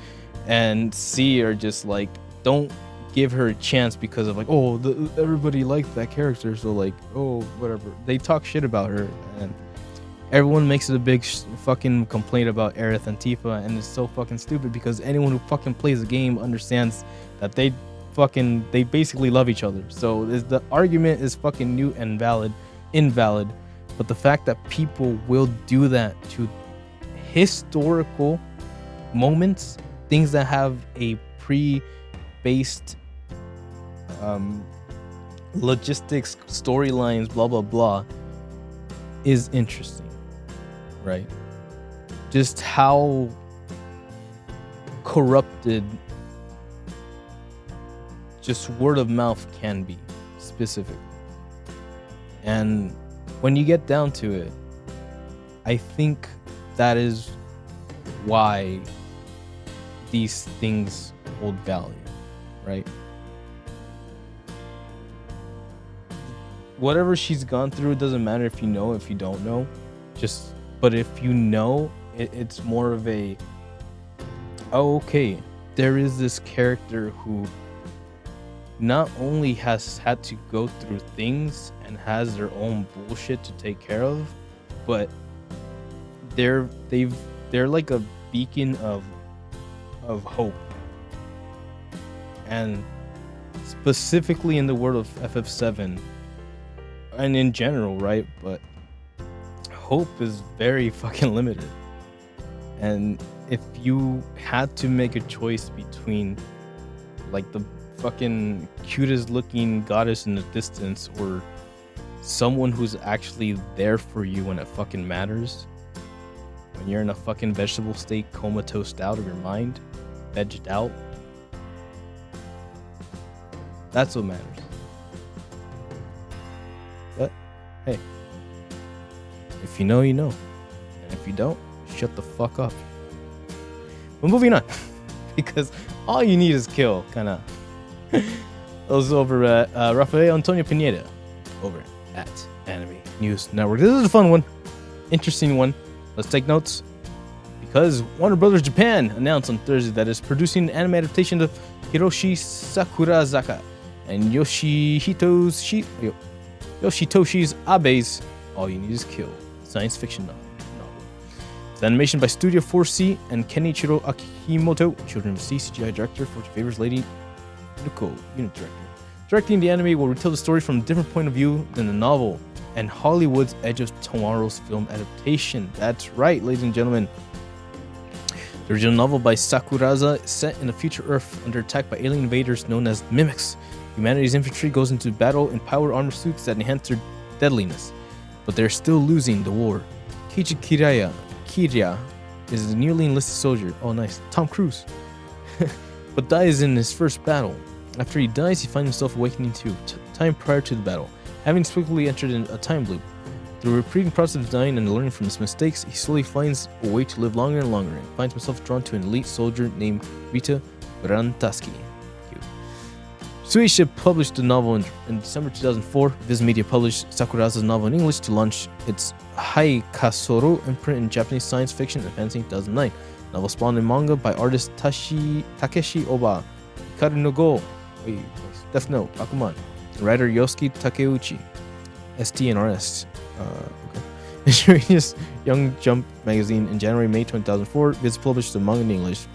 and C, are just like don't give her a chance because of like, oh, everybody liked that character, so like, oh, whatever, they talk shit about her, and everyone makes it a big fucking complaint about Aerith and Tifa, and it's so fucking stupid because anyone who fucking plays the game understands that they basically love each other. So the argument is fucking new and invalid. But the fact that people will do that to historical moments, things that have a pre-based logistics, storylines, blah blah blah, is interesting, right? Just how corrupted just word of mouth can be, specifically. And when you get down to it, I think that is why these things hold value, right? Whatever she's gone through, it doesn't matter if you know, if you don't know. But if you know, it's more of a, oh, okay, there is this character who not only has had to go through things and has their own bullshit to take care of, but they're like a beacon of hope. And specifically in the world of FF7 and in general, right? But hope is very fucking limited. And if you had to make a choice between like the fucking cutest looking goddess in the distance or someone who's actually there for you when it fucking matters, when you're in a fucking vegetable state, comatose out of your mind, vegged out, that's what matters. But hey, if you know, you know, and if you don't, shut the fuck up. But moving on, because all you need is kill, kind of. Those over at Rafael Antonio Pineda over at Anime News Network. This is a fun one, interesting one. Let's take notes, because Warner Brothers Japan announced on Thursday that it's producing an anime adaptation of Hiroshi Sakurazaka and Yoshitoshi's Abe's All You Need Is Kill science fiction novel. It's animation by Studio 4C and Kenichiro Akimoto, Children of the Sea CGI director for Favors Lady Nuko, unit director. Directing the anime will retell the story from a different point of view than the novel and Hollywood's Edge of Tomorrow's film adaptation. That's right, ladies and gentlemen. The original novel by Sakuraza is set in a future Earth under attack by alien invaders known as Mimics. Humanity's infantry goes into battle in power armor suits that enhance their deadliness, but they're still losing the war. Keiji Kirya is a newly enlisted soldier. Oh, nice. Tom Cruise. But dies in his first battle. After he dies, he finds himself awakening to time prior to the battle, having swiftly entered in a time loop. Through a repeating process of dying and learning from his mistakes, he slowly finds a way to live longer and longer, and finds himself drawn to an elite soldier named Rita Brantaski. Shueisha published the novel in December 2004. Viz Media published Sakuraza's novel in English to launch its Haikasoro imprint in Japanese science fiction and fantasy in 2009. The novel spawned in manga by artist Takeshi Oba, Hikaru no Go, Death Note, Bakuman, writer Yosuke Takeuchi, STNRS. Miscellaneous Young Jump magazine in January-May 2004. Viz published the manga in English.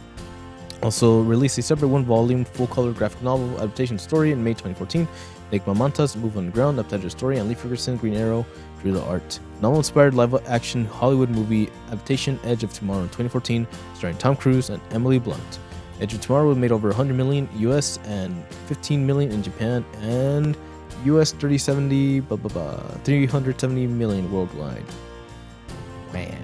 Also released a separate one-volume full-color graphic novel adaptation story in May 2014. Enigma Mantas, Move on the Ground, adapted story, and Lee Ferguson, Green Arrow, drew the art. Novel-inspired live-action Hollywood movie adaptation Edge of Tomorrow in 2014, starring Tom Cruise and Emily Blunt. Edge of Tomorrow made over 100 million US and 15 million in Japan, and US 370 million worldwide. Man,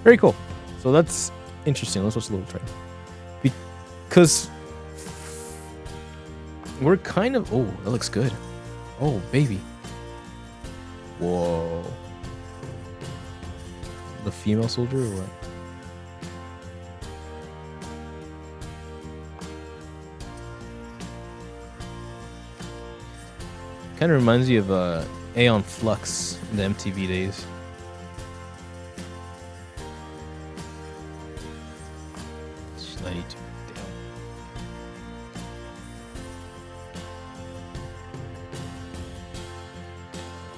very cool. So that's interesting. Let's watch a little trailer. Because we're kind of... Oh, that looks good. Oh, baby. Whoa. The female soldier or what? Kind of reminds me of Aeon Flux in the MTV days.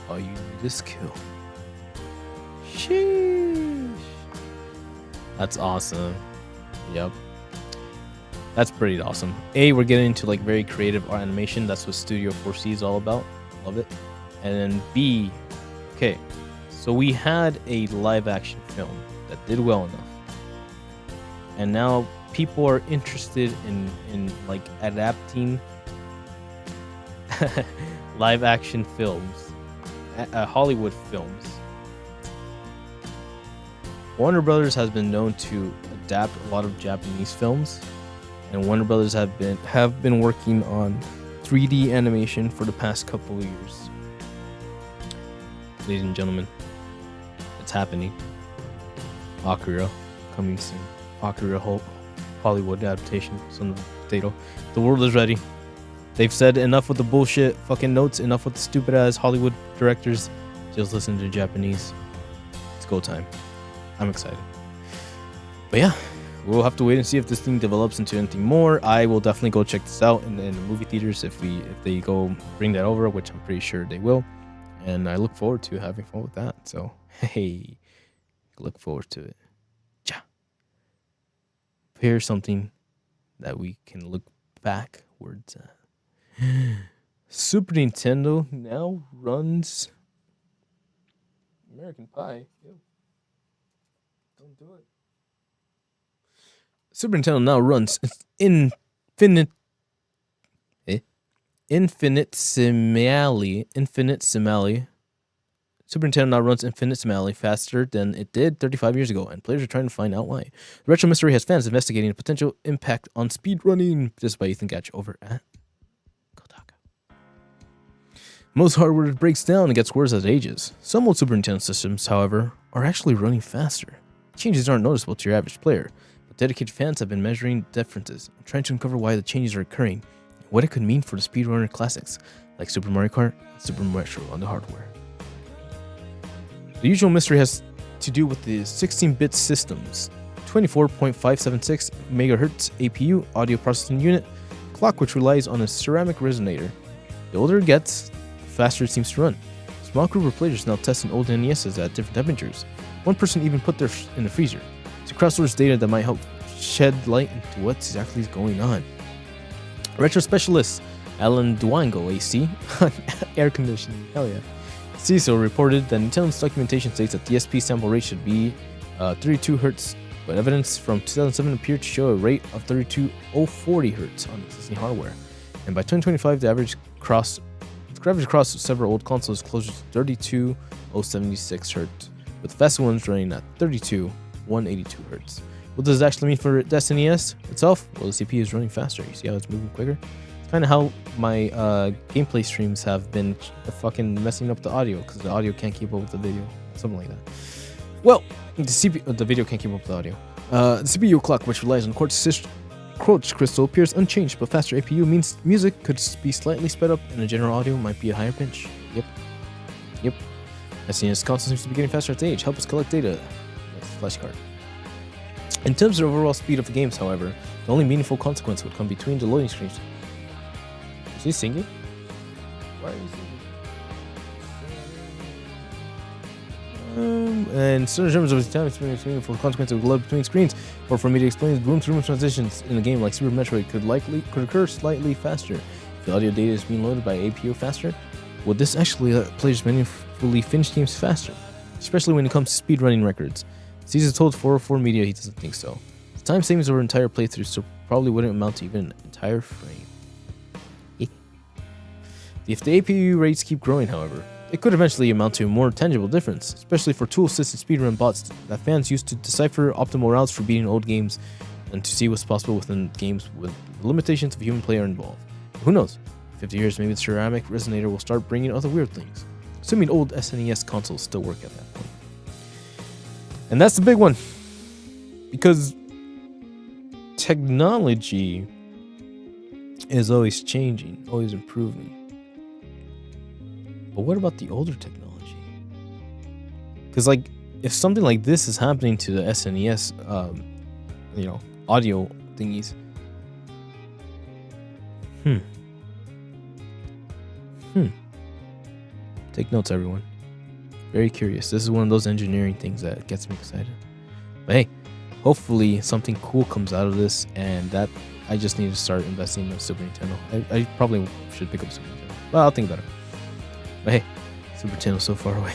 All you need is kill. Sheesh. That's awesome. Yep. That's pretty awesome. A, we're getting into like very creative art animation. That's what Studio 4C is all about. Love it. And then B, okay, so we had a live action film that did well enough. And now people are interested in like adapting live action films. Hollywood films. Warner Brothers has been known to adapt a lot of Japanese films, and Warner Brothers have been working on 3D animation for the past couple of years. Ladies and gentlemen, It's happening. Akira coming soon. Akira Hollywood adaptation. Son of a potato. The world is ready. They've said enough with the bullshit fucking notes. Enough with the stupid ass Hollywood directors. Just listen to Japanese. It's go time. I'm excited. But yeah, we'll have to wait and see if this thing develops into anything more. I will definitely go check this out in the movie theaters if they go bring that over, which I'm pretty sure they will. And I look forward to having fun with that. So hey, look forward to it. Ja. Here's something that we can look backwards at. Super Nintendo now runs American Pie. Ew. Don't do it. Super Nintendo now runs Infinitesimally. Super Nintendo now runs Infinitesimally faster than it did 35 years ago, and players are trying to find out why. The retro mystery has fans investigating a potential impact on speedrunning. This is by Ethan Gatch over at Kotaku. Most hardware breaks down and gets worse as it ages. Some old Super Nintendo systems, however, are actually running faster. Changes aren't noticeable to your average player, but dedicated fans have been measuring differences and trying to uncover why the changes are occurring and what it could mean for the speedrunner classics like Super Mario Kart and Super Metro on the hardware. The usual mystery has to do with the 16-bit system's 24.576 MHz APU audio processing unit clock, which relies on a ceramic resonator. The older it gets, the faster it seems to run. A small group of players now testing old NESs at different temperatures. One person even put theirs in the freezer to crowdsource data that might help shed light into what exactly is going on. Retro specialist Alan Duango, AC, on air conditioning, hell yeah. CISO reported that Nintendo's documentation states that the SP sample rate should be 32 Hz, but evidence from 2007 appeared to show a rate of 32,040 Hz on existing hardware. And by 2025, the average across several old consoles is closer to 32,076 Hz, with the fastest ones running at 32,182 Hz. What does it actually mean for the SNES itself? Well, the CPU is running faster. You see how it's moving quicker? It's kind of how my gameplay streams have been fucking messing up the audio, because the audio can't keep up with the video. Something like that. Well, the video can't keep up with the audio. The CPU clock, which relies on quartz crystal, appears unchanged, but faster APU means music could be slightly sped up and the general audio might be a higher pitch. Yep. SNES console seems to be getting faster at age. Help us collect data. That's flashcard. In terms of overall speed of the games, however, the only meaningful consequence would come between the loading screens. Is he singing? Why are you singing? And certain terms of his time experience meaningful consequence of load between screens, or for me to explain room-to-room transitions in a game like Super Metroid could occur slightly faster. If the audio data is being loaded by APU faster, would this actually let players meaningfully finish games faster? Especially when it comes to speedrunning records. Caesar told 404 Media he doesn't think so. The time savings over entire playthroughs so probably wouldn't amount to even an entire frame. If the APU rates keep growing, however, it could eventually amount to a more tangible difference, especially for tool-assisted speedrun bots that fans use to decipher optimal routes for beating old games and to see what's possible within games with the limitations of human player involved. Who knows? 50 years, maybe the ceramic resonator will start bringing other weird things, assuming old SNES consoles still work at that point. And that's the big one, because technology is always changing, always improving. But what about the older technology? Because, like, if something like this is happening to the SNES, audio thingies. Take notes, everyone. Very curious. This is one of those engineering things that gets me excited. But hey, hopefully something cool comes out of this, and that I just need to start investing in Super Nintendo. I probably should pick up Super Nintendo. Well, I'll think about it. But hey, Super Nintendo's so far away.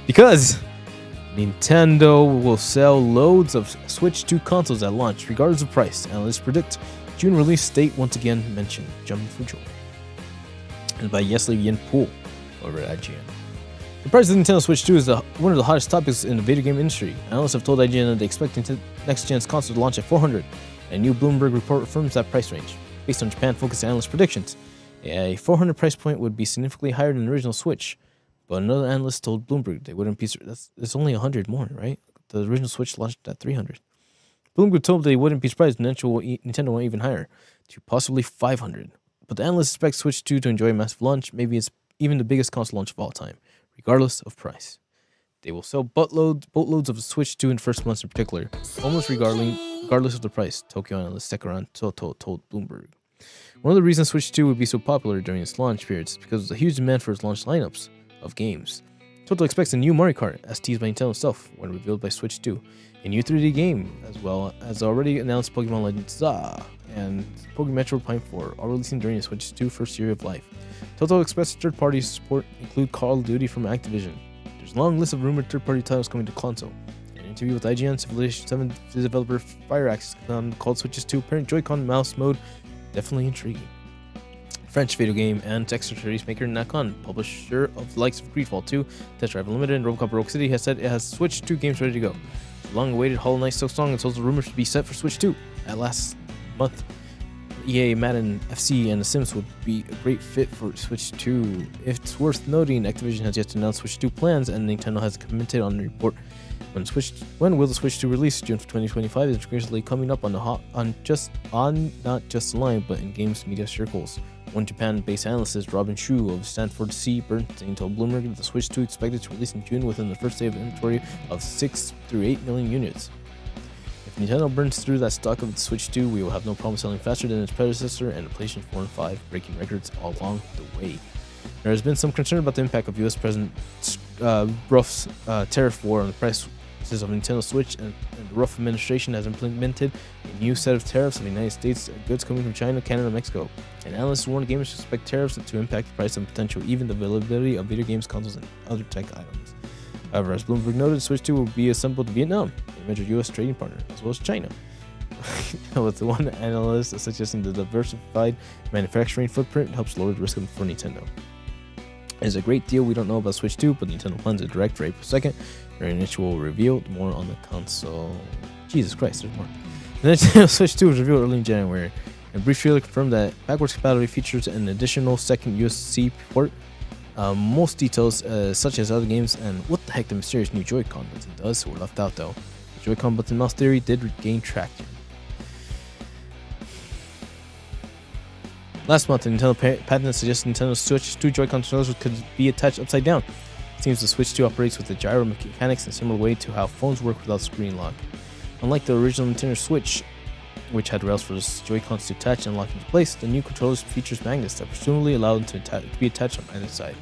Because Nintendo will sell loads of Switch 2 consoles at launch, regardless of price. Analysts predict June release date once again mentioned. Jumping for joy. And by Yesley Yin Pool over at IGN. The price of the Nintendo Switch 2 is one of the hottest topics in the video game industry. Analysts have told IGN that they expect next-gen's console to launch at $400. A new Bloomberg report affirms that price range. Based on Japan-focused analyst predictions, a $400 price point would be significantly higher than the original Switch, But another analyst told Bloomberg they wouldn't be. It's only 100 more, right? The original Switch launched at 300. Bloomberg told they wouldn't be surprised Nintendo went even higher, to possibly 500. But the analyst expects Switch 2 to enjoy a massive launch. Maybe it's even the biggest console launch of all time, regardless of price. They will sell boatloads of the Switch 2 in the first months in particular, almost regardless of the price, Tokyo analyst Sekaran Toto told Bloomberg. One of the reasons Switch 2 would be so popular during its launch periods is because of the huge demand for its launch lineups of games. Toto expects a new Mario Kart, as teased by Nintendo itself when revealed by Switch 2, a new 3D game, as well as already announced Pokemon Legends ZA and Pokemon Metro Prime 4, all releasing during the Switch 2 first year of life. Toto expects third-party support include Call of Duty from Activision. There's a long list of rumored third-party titles coming to console. In an interview with IGN, Civilization 7 developer Fireaxe called Switch's 2 apparent Joy-Con mouse mode definitely intriguing. French video game and text series maker Nakon, publisher of the likes of Greedfall 2, Test Drive Unlimited, and Robocop Rogue City, has said it has Switch 2 games ready to go. The long-awaited Hollow Knight Silk Song and also rumored to be set for Switch 2 at last month. EA, Madden, FC, and The Sims would be a great fit for Switch 2. It's worth noting Activision has yet to announce Switch 2 plans, and Nintendo has commented on the report. When will the Switch 2 release? June 2025 is increasingly coming up on not just the line, but in games media circles. One Japan-based analyst, Robin Shu of Stanford C. Bernstein, told Bloomberg that the Switch 2 expected to release in June within the first day of inventory of 6 through 8 million units. If Nintendo burns through that stock of the Switch 2, we will have no problem selling faster than its predecessor and the PlayStation 4 and 5, breaking records all along the way. There has been some concern about the impact of U.S. President Ruff's tariff war on the prices of Nintendo Switch, and the Ruff administration has implemented a new set of tariffs on the United States goods coming from China, Canada, and Mexico. And analysts warn gamers to expect tariffs to impact the price and potential even the availability of video games, consoles, and other tech items. However, as Bloomberg noted, Switch 2 will be assembled in Vietnam, a major U.S. trading partner, as well as China. With one analyst suggesting the diversified manufacturing footprint helps lower the risk for Nintendo. It's a great deal we don't know about Switch 2, but Nintendo plans to direct for April 2nd. Their initial reveal, more on the console. Jesus Christ, there's more. The Nintendo Switch 2 was revealed early in January, and brief trailer confirmed that backwards compatibility features an additional second USB port. Most details, such as other games and what the heck the mysterious new Joy-Con button does, were left out though. The Joy-Con button mouse theory did regain traction. Last month, the Nintendo patent suggested Nintendo Switch 2 Joy-Con controllers could be attached upside down. It seems the Switch 2 operates with the gyro mechanics in a similar way to how phones work without screen lock. Unlike the original Nintendo Switch, which had rails for the Joy-Cons to attach and lock into place, the new controllers features magnets that presumably allow them to be attached on either side.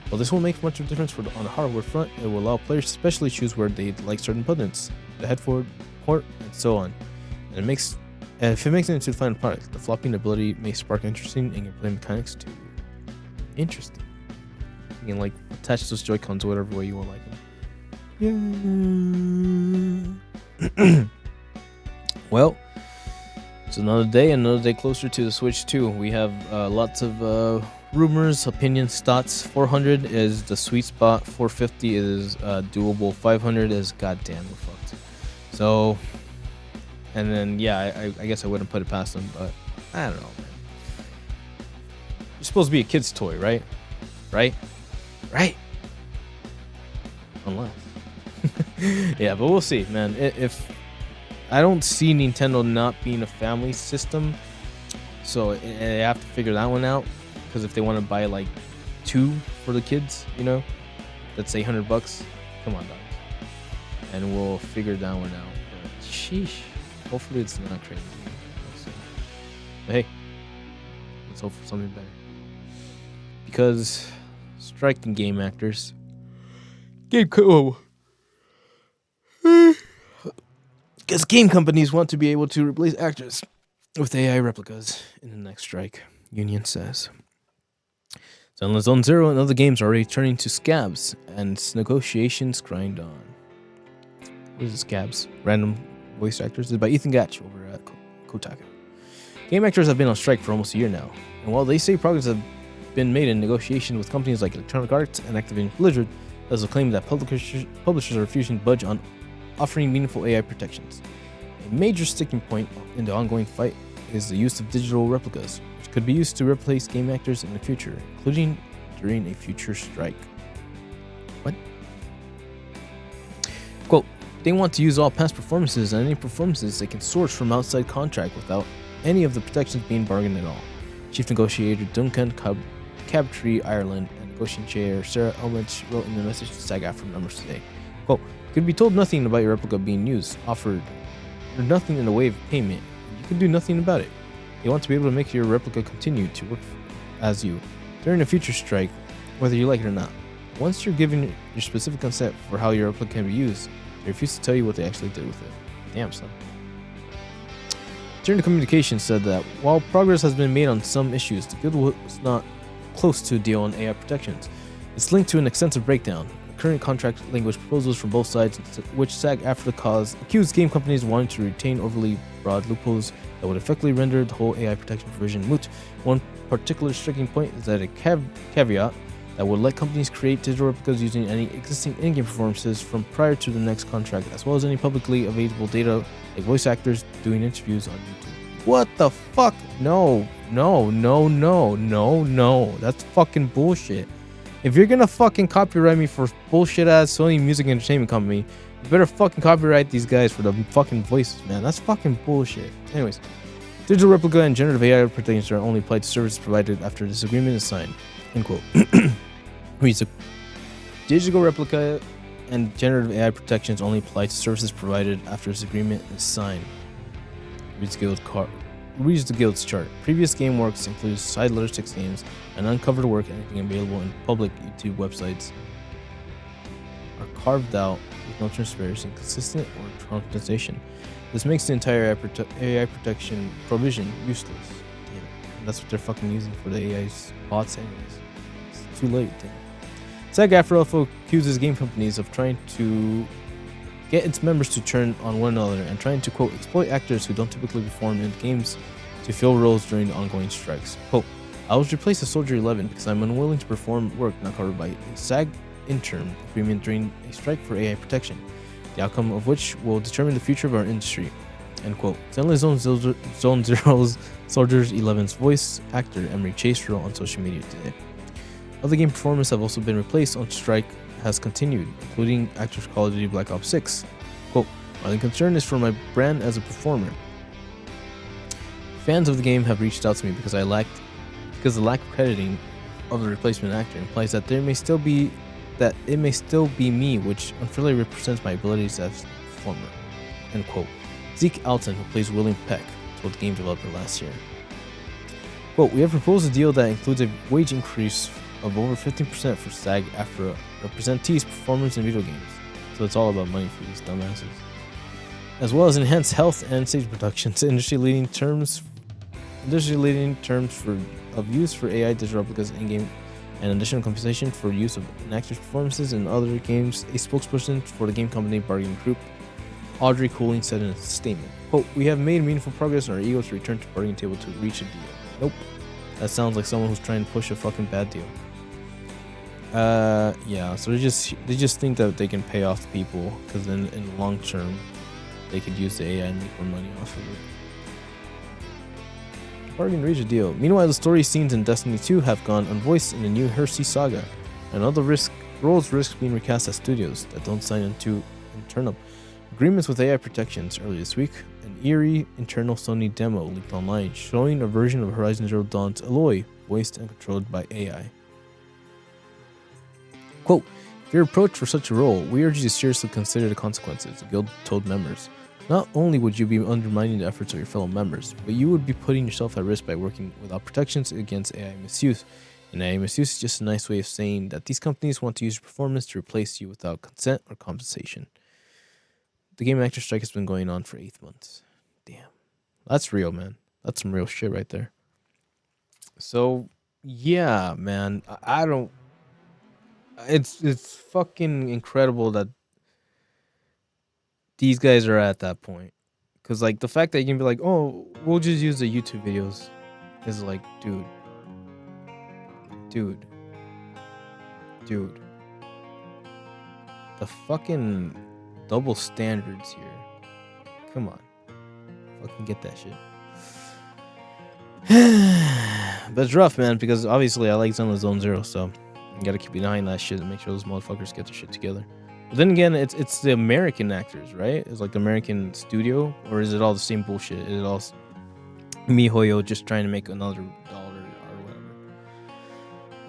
While this won't make much of a difference on the hardware front, it will allow players to especially choose where they like certain buttons, the headphone port, and so on. And if it makes it into the final product, the flopping ability may spark interesting in-gameplay mechanics too. Interesting. You can like attach those Joy-Cons whatever way you want like them. Yeah. Well, it's another day closer to the Switch 2. We have lots of rumors, opinions, thoughts. 400 is the sweet spot. 450 is doable. 500 is goddamn we're fucked. So, and then yeah, I guess I wouldn't put it past them, but I don't know, man. You're supposed to be a kid's toy, right? Right? Unless. Yeah, but we'll see, man. If I don't see Nintendo not being a family system, so they have to figure that one out. Because if they want to buy like 2 for the kids, you know, that's $800. Come on, dogs, and we'll figure that one out. But sheesh. Hopefully it's not crazy. But hey, let's hope for something better. Because striking game actors, because game companies want to be able to replace actors with AI replicas in the next strike, union says. Zenless Zone Zero and other games are already turning to scabs, and negotiations grind on. What is this, scabs? Random voice actors? This is by Ethan Gatch over at Kotaku. Game actors have been on strike for almost a year now, and while they say progress has been made in negotiation with companies like Electronic Arts and Activision Blizzard, there's a claim that publishers are refusing to budge on offering meaningful AI protections. A major sticking point in the ongoing fight is the use of digital replicas, which could be used to replace game actors in the future, including during a future strike. They want to use all past performances and any performances they can source from outside contract without any of the protections being bargained at all. Chief Negotiator Duncan Cabtree, Ireland, and Negotiating Chair Sarah Elmich wrote in a message to SAG-AFTRA members today, quote, "You could be told nothing about your replica being used, offered, or nothing in the way of payment, and you can do nothing about it. They want to be able to make your replica continue to work as you during a future strike, whether you like it or not. Once you're given your specific consent for how your replica can be used, they refuse to tell you what they actually did with it." Damn, son. Journal Communications said that while progress has been made on some issues, the Guild was not close to a deal on AI protections. It's linked to an extensive breakdown of current contract language proposals from both sides, which SAG-AFTRA accused game companies wanting to retain overly broad loopholes that would effectively render the whole AI protection provision moot. One particular striking point is that a caveat that would let companies create digital replicas using any existing in-game performances from prior to the next contract, as well as any publicly available data like voice actors doing interviews on YouTube. What the fuck? No. That's fucking bullshit. If you're gonna fucking copyright me for bullshit ass Sony Music Entertainment Company, you better fucking copyright these guys for the fucking voices, man. That's fucking bullshit. Anyways, digital replica and generative AI protections are only applied to services provided after this agreement is signed. End quote. Reads, digital replica and generative AI protections only apply to services provided after this agreement is signed. Reads the Guild's chart. Previous game works include side logistics games and uncovered work, anything available in public YouTube websites are carved out with no transparency, consistent, or compensation. This makes the entire AI protection provision useless. Damn. That's what they're fucking using for the AI's bots anyways. It's too late. Damn. SAG-AFTRA also accuses game companies of trying to get its members to turn on one another and trying to, quote, exploit actors who don't typically perform in games to fill roles during the ongoing strikes. Quote, "I was replaced as Soldier 11 because I'm unwilling to perform work not covered by a SAG intern agreement during a strike for AI protection, the outcome of which will determine the future of our industry." End quote. Suddenly Zone Zero's Soldier 11's voice actor Emery Chase wrote on social media today. Other game performers have also been replaced on strike has continued, including actors Call of Duty Black Ops 6. Quote, "My only concern is for my brand as a performer. Fans of the game have reached out to me because the lack of crediting of the replacement actor implies that it may still be me, which unfairly represents my abilities as a performer." End quote. Zeke Alton, who plays William Peck, told the game developer last year. Quote, "We have proposed a deal that includes a wage increase of over 15% for SAG-AFTRA representees, performers, and video games." So it's all about money for these dumbasses. As well as enhanced health and safety protections, industry-leading terms of use for AI digital replicas in-game, and additional compensation for use of an actor's performances in other games. A spokesperson for the game company bargaining group, Audrey Cooling, said in a statement, quote, "We have made meaningful progress and are eager to return to the bargaining table to reach a deal." Nope. That sounds like someone who's trying to push a fucking bad deal. Yeah, so they just think that they can pay off the people because then in the long term they could use the AI and make more money off of it. Bargain reach a deal. Meanwhile, the story scenes in Destiny 2 have gone unvoiced in the new Hersey saga, and other roles risk being recast at studios that don't sign into internal agreements with AI protections. Earlier this week, an eerie internal Sony demo leaked online showing a version of Horizon Zero Dawn's Aloy, voiced and controlled by AI. Quote, "If you're approached for such a role, we urge you to seriously consider the consequences," the Guild told members. "Not only would you be undermining the efforts of your fellow members, but you would be putting yourself at risk by working without protections against AI misuse. And AI misuse is just a nice way of saying that these companies want to use your performance to replace you without consent or compensation." The game actor strike has been going on for 8 months. Damn. That's real, man. That's some real shit right there. So, yeah, man. I don't... It's fucking incredible that these guys are at that point. Because, like, the fact that you can be like, oh, we'll just use the YouTube videos is like, dude. The fucking double standards here. Come on. Fucking get that shit. But it's rough, man, because obviously I like Zone Zero, so you gotta keep behind that shit and make sure those motherfuckers get their shit together. But then again, it's the American actors, right? It's like the American studio, or is it all the same bullshit? Is it all MiHoYo just trying to make another dollar or whatever?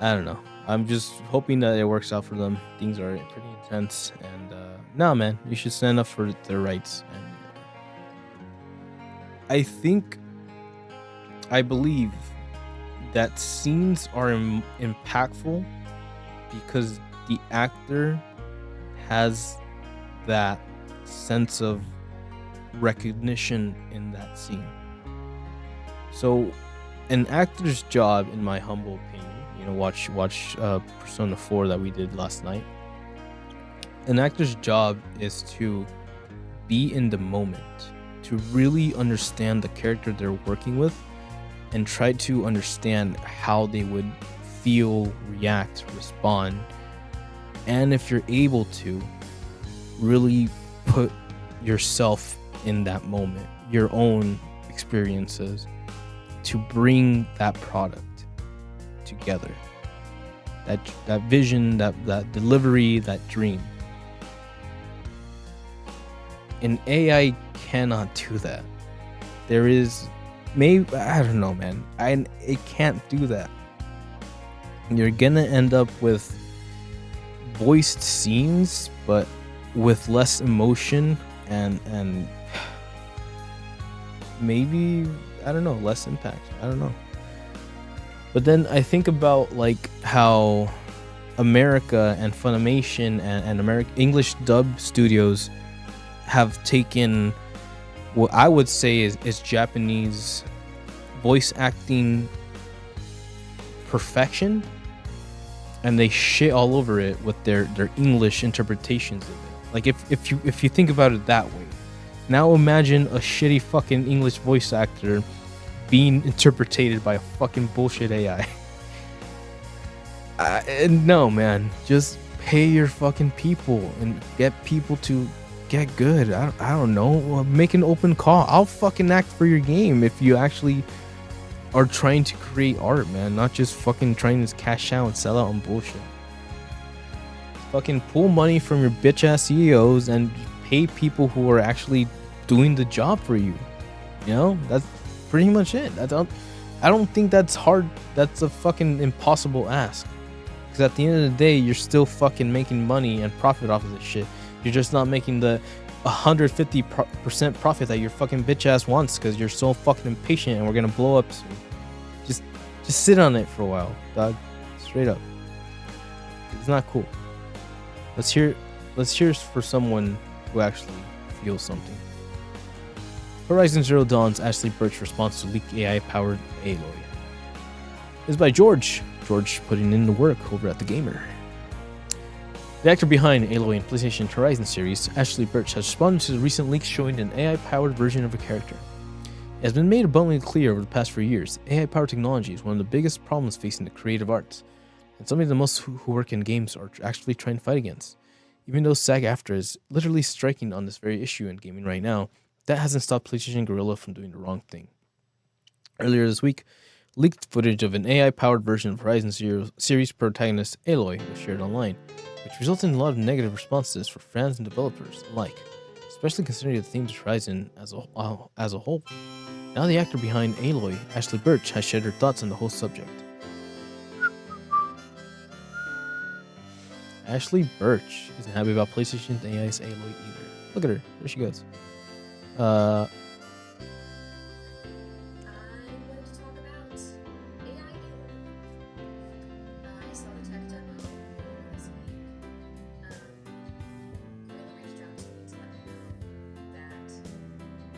I don't know. I'm just hoping that it works out for them. Things are pretty intense, and nah, man, you should stand up for their rights. And I believe that scenes are impactful because the actor has that sense of recognition in that scene. So an actor's job, in my humble opinion, watch Persona 4 that we did last night. An actor's job is to be in the moment, to really understand the character they're working with and try to understand how they would feel, react, respond. And if you're able to really put yourself in that moment, your own experiences, to bring that product together, that vision, that delivery, that dream. An AI cannot do that. There is maybe, I don't know, man. It can't do that. You're gonna end up with voiced scenes, but with less emotion and maybe, I don't know, less impact. I don't know. But then I think about like how America and Funimation and English dub studios have taken what I would say is Japanese voice acting perfection, and they shit all over it with their English interpretations of it. Like if you think about it that way, now imagine a shitty fucking English voice actor being interpreted by a fucking bullshit AI. No, man, just pay your fucking people and get people to get good. I don't know. Make an open call. I'll fucking act for your game if you actually are trying to create art, man, not just fucking trying to cash out and sell out on bullshit. Fucking pull money from your bitch ass CEOs and pay people who are actually doing the job for you. You know, that's pretty much it. I don't think that's hard. That's a fucking impossible ask. Because at the end of the day, you're still fucking making money and profit off of this shit. You're just not making the 150% profit that your fucking bitch ass wants because you're so fucking impatient and we're gonna blow up soon. Just sit on it for a while, dog. Straight up. It's not cool. Let's hear for someone who actually feels something. Horizon Zero Dawn's Ashley Birch response to leaked AI-powered Aloy is by George. George putting in the work over at The Gamer. The actor behind Aloy and PlayStation Horizon series, Ashley Birch, has responded to the recent leaks showing an AI-powered version of a character. It has been made abundantly clear over the past few years, AI-powered technology is one of the biggest problems facing the creative arts, and something that most who work in games are actually trying to fight against. Even though SAG-AFTRA is literally striking on this very issue in gaming right now, that hasn't stopped PlayStation Guerrilla from doing the wrong thing. Earlier this week, leaked footage of an AI-powered version of Horizon Zero series protagonist Aloy was shared online, which resulted in a lot of negative responses for fans and developers alike, especially considering the themes of Horizon as a whole. Now the actor behind Aloy, Ashley Birch, has shared her thoughts on the whole subject. Ashley Birch isn't happy about PlayStation's AI's Aloy either. Look at her. There she goes. I'm going to talk about AI. I saw the tech demo this week. Gorilla reached out to me to let me know that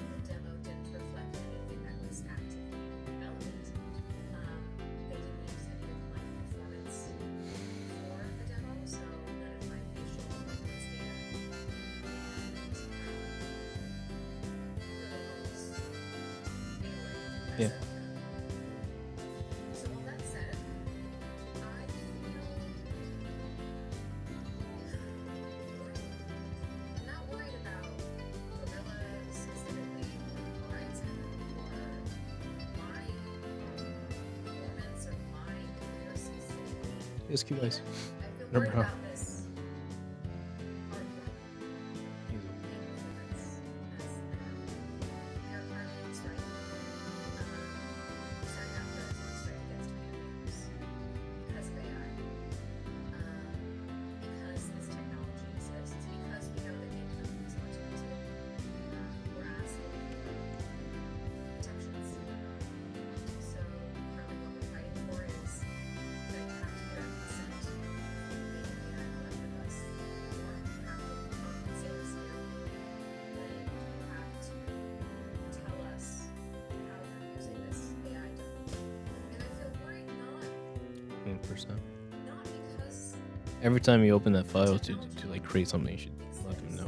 the demo didn't reflect anything that was actively in development. They didn't use any of my performance for the demo, so none of my facial performance data. Yeah. So all that said, I feel I'm not worried about Gorilla specifically Horizon or my performance or my career specifically. It's cute, guys. I feel No worried problem. about this art Not because Every time you open that file to like create something, you should let them know.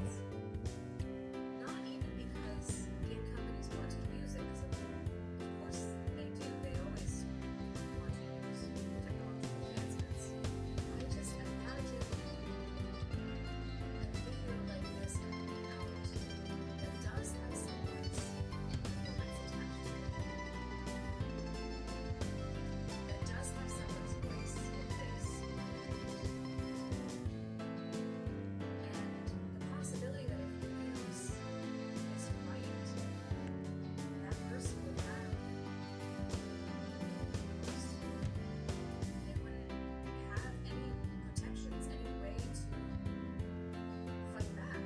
not even because game companies want to use it, because of course they do. They always want to use technological advancements. I just imagine a video like this coming out that does have someone's performance attached to it, that does have someone's voice or face. And the possibility that if the news is right, that person would have they wouldn't have any protections, any way to fight back.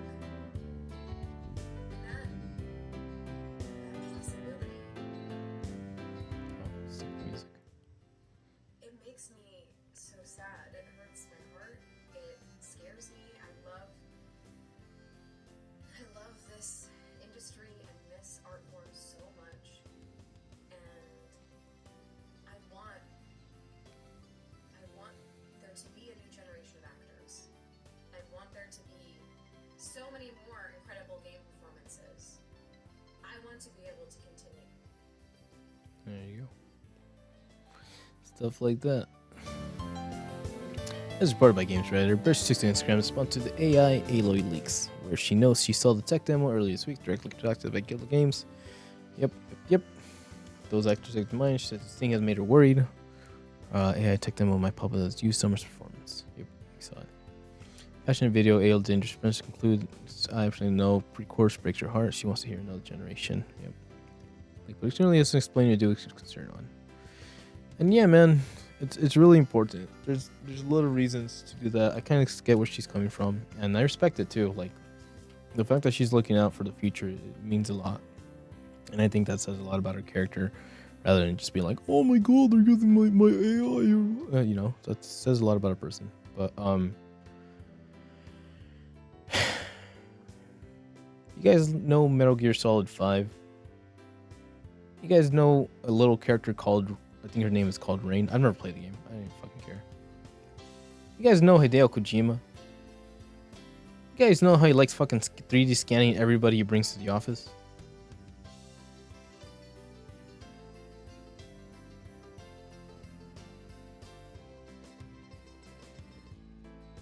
And that possibility, Oh, sick music. it makes me so sad. It hurts my heart. It scares me. I love this industry and this art form so much. And I want there to be a new generation of actors. I want there to be so many more incredible game performances. I want to be able to continue. There you go. Stuff like that. As reported by Games Redditor, Burst60 on Instagram responded to the AI Aloy leaks, where she knows she saw the tech demo earlier this week, directly contacted by Guild Games. Yep. Those actors take to mind. She said this thing has made her worried. AI tech demo might pop up as used Summer's performance. Yep, we saw it. Passionate video, AL didn't just conclude. I absolutely know pre-course breaks her heart. She wants to hear another generation. Yep. Like, but externally, has to explain your do concern on. And yeah, man, it's really important. There's a lot of reasons to do that. I kind of get where she's coming from, and I respect it too. Like, the fact that she's looking out for the future, it means a lot, and I think that says a lot about her character, rather than just being like, oh my god, they're using my AI. You know, that says a lot about a person. But you guys know Metal Gear Solid 5? You guys know a little character called, I think her name is called Rain. I've never played the game. I didn't fucking care. You guys know Hideo Kojima? You guys know how he likes fucking 3D scanning everybody he brings to the office?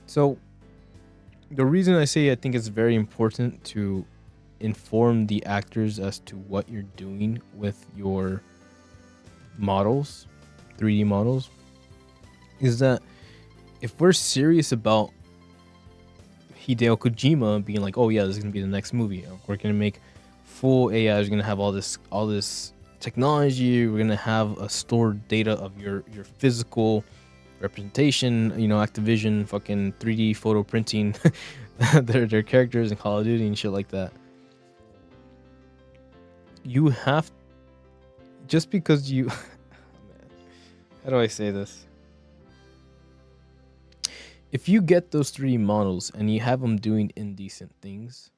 So, the reason I say I think it's very important to inform the actors as to what you're doing with your models, 3D models, is that if we're serious about Hideo Kojima being like, oh yeah, this is gonna be the next movie, we're gonna make full AI, we're gonna have all this technology, we're gonna have a stored data of your physical representation, you know, Activision fucking 3D photo printing their characters in Call of Duty and shit like that. You have, just because you man, how do I say this? If you get those 3D models and you have them doing indecent things,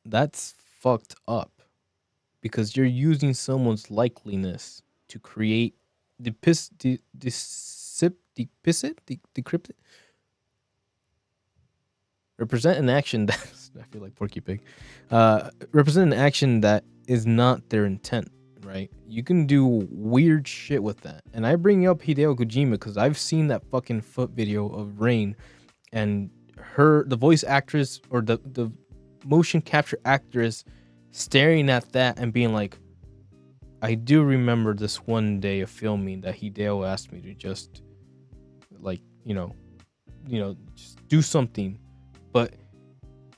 that's fucked up, because you're using someone's likeliness to create decrypt it, represent an action that I feel like Porky Pig, represent an action that is not their intent, right? You can do weird shit with that. And I bring up Hideo Kojima because I've seen that fucking foot video of Rain, and the voice actress, or the motion capture actress, staring at that and being like, I do remember this one day of filming that Hideo asked me to just, like, you know, just do something, but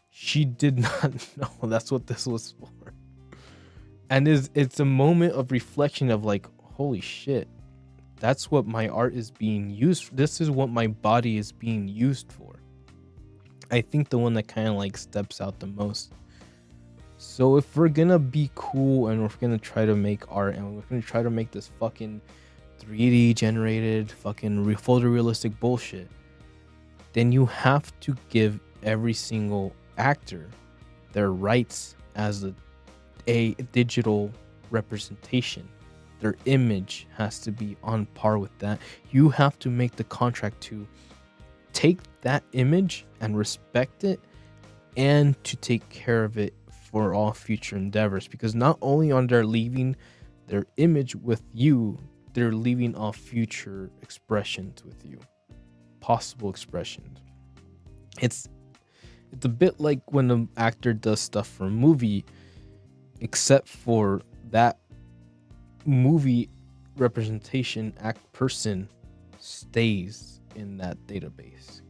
she did not know that's what this was for. And it's a moment of reflection of like, holy shit, that's what my art is being used for. This is what my body is being used for. I think the one that kind of like steps out the most. So if we're gonna be cool and we're gonna try to make art and we're gonna try to make this fucking 3D generated fucking photorealistic bullshit, then you have to give every single actor their rights as a digital representation. Their image has to be on par with that. You have to make the contract to take that image and respect it, and to take care of it for all future endeavors. Because not only are they leaving their image with you, they're leaving all future expressions with you, possible expressions. It's a bit like when an actor does stuff for a movie, except for that movie representation, person stays in that database.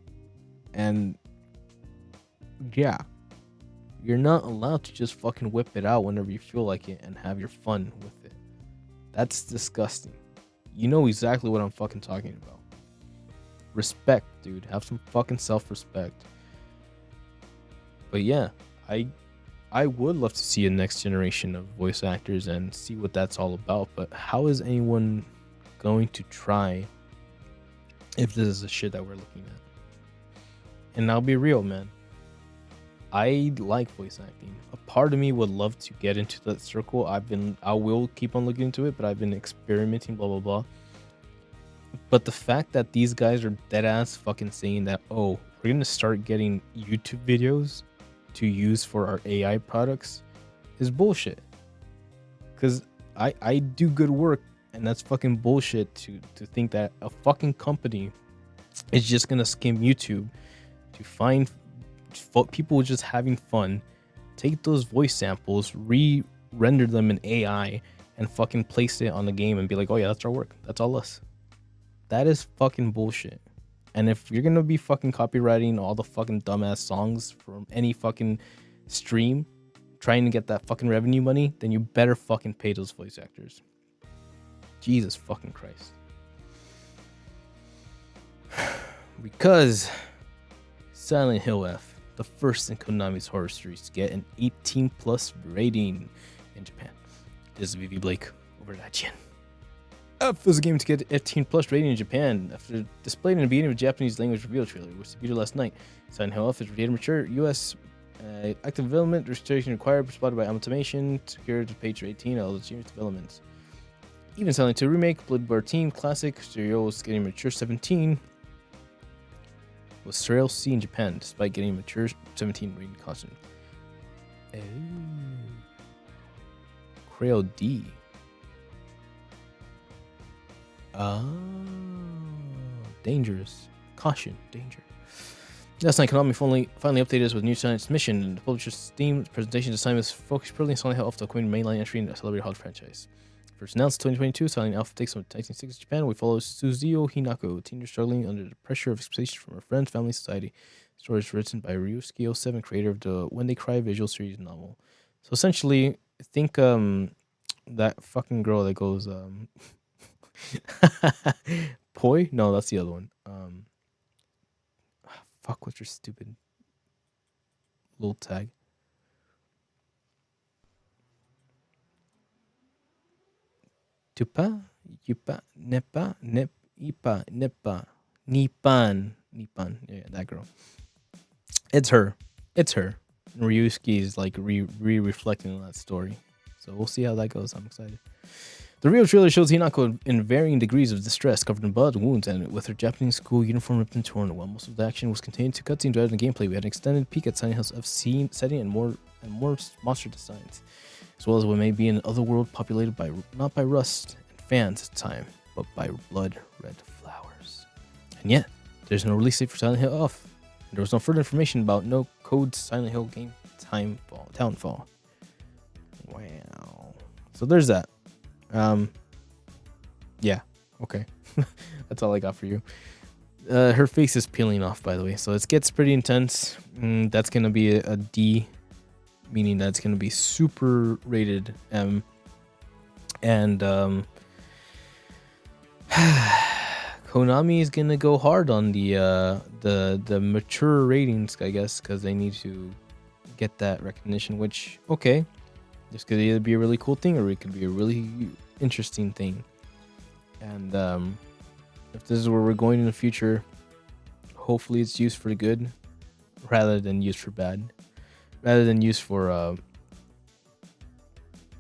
And yeah, you're not allowed to just fucking whip it out whenever you feel like it and have your fun with it. That's disgusting. You know exactly what I'm fucking talking about. Respect, dude. Have some fucking self-respect. But yeah, I would love to see a next generation of voice actors and see what that's all about. But how is anyone going to try if this is the shit that we're looking at? And I'll be real, man. I like voice acting. A part of me would love to get into that circle. I will keep on looking into it, but I've been experimenting, blah, blah, blah. But the fact that these guys are dead ass fucking saying that, oh, we're going to start getting YouTube videos to use for our AI products is bullshit. Because I do good work, and that's fucking bullshit to think that a fucking company is just going to skim YouTube to find people just having fun, take those voice samples, re-render them in AI, and fucking place it on the game and be like, oh yeah, that's our work. That's all us. That is fucking bullshit. And if you're gonna be fucking copywriting all the fucking dumbass songs from any fucking stream, trying to get that fucking revenue money, then you better fucking pay those voice actors. Jesus fucking Christ. Because Silent Hill F, the first in Konami's horror series to get an 18+ rating in Japan. This is VV Blake over at IGN. F was a game to get 18+ rating in Japan after displayed in the beginning of a Japanese language reveal trailer, which debuted last night. Silent Hill F is rated mature. U.S. Active development registration required, spotted by Automation, secured to page 18 of all the serious developments. Even Silent 2 Remake, Bloodborne Team Classic, Stereo was getting mature 17. Was Stereo C in Japan, despite getting mature 17 rating constant. Oh. Creo D. Oh, dangerous. Caution, danger. Last night, Konami finally updated us with new Silent mission, and the publisher's Steam presentation this time is focused purely on Silent Hill Alpha, the Queen mainline entry in the celebrated HUD franchise. First announced 2022, Silent Alpha takes on 1960s Japan. We follow Suzuo Hinako, a teenager struggling under the pressure of expectations from her friends, family, society. The story is written by BlueSky 07, creator of the When They Cry visual series novel. So essentially, I think that fucking girl that goes Poi? No, that's the other one. Fuck, what's your stupid little tag? Tupa, Yupa, Nepa, Nep, Ipa, Nepa, Nipan. Yeah, that girl. It's her. And Ryusuke is like reflecting on that story. So we'll see how that goes. I'm excited. The real trailer shows Hinako in varying degrees of distress, covered in blood, wounds, and with her Japanese school uniform ripped and torn. While most of the action was contained to cutscenes rather than gameplay, we had an extended peek at Silent Hill's scene setting and more monster designs, as well as what may be an other world populated by not by rust and fans at the time, but by blood-red flowers. And yet, there's no release date for Silent Hill Off. There was no further information about no code Silent Hill game downfall. Wow. So there's that. Yeah, okay. That's all I got for you. Her face is peeling off, by the way, so it gets pretty intense. That's gonna be a D, meaning that's gonna be super rated M. And Konami is gonna go hard on the mature ratings, I guess, because they need to get that recognition. Which, okay, this could either be a really cool thing or it could be a really interesting thing. And if this is where we're going in the future, hopefully it's used for the good rather than used for bad, rather than used for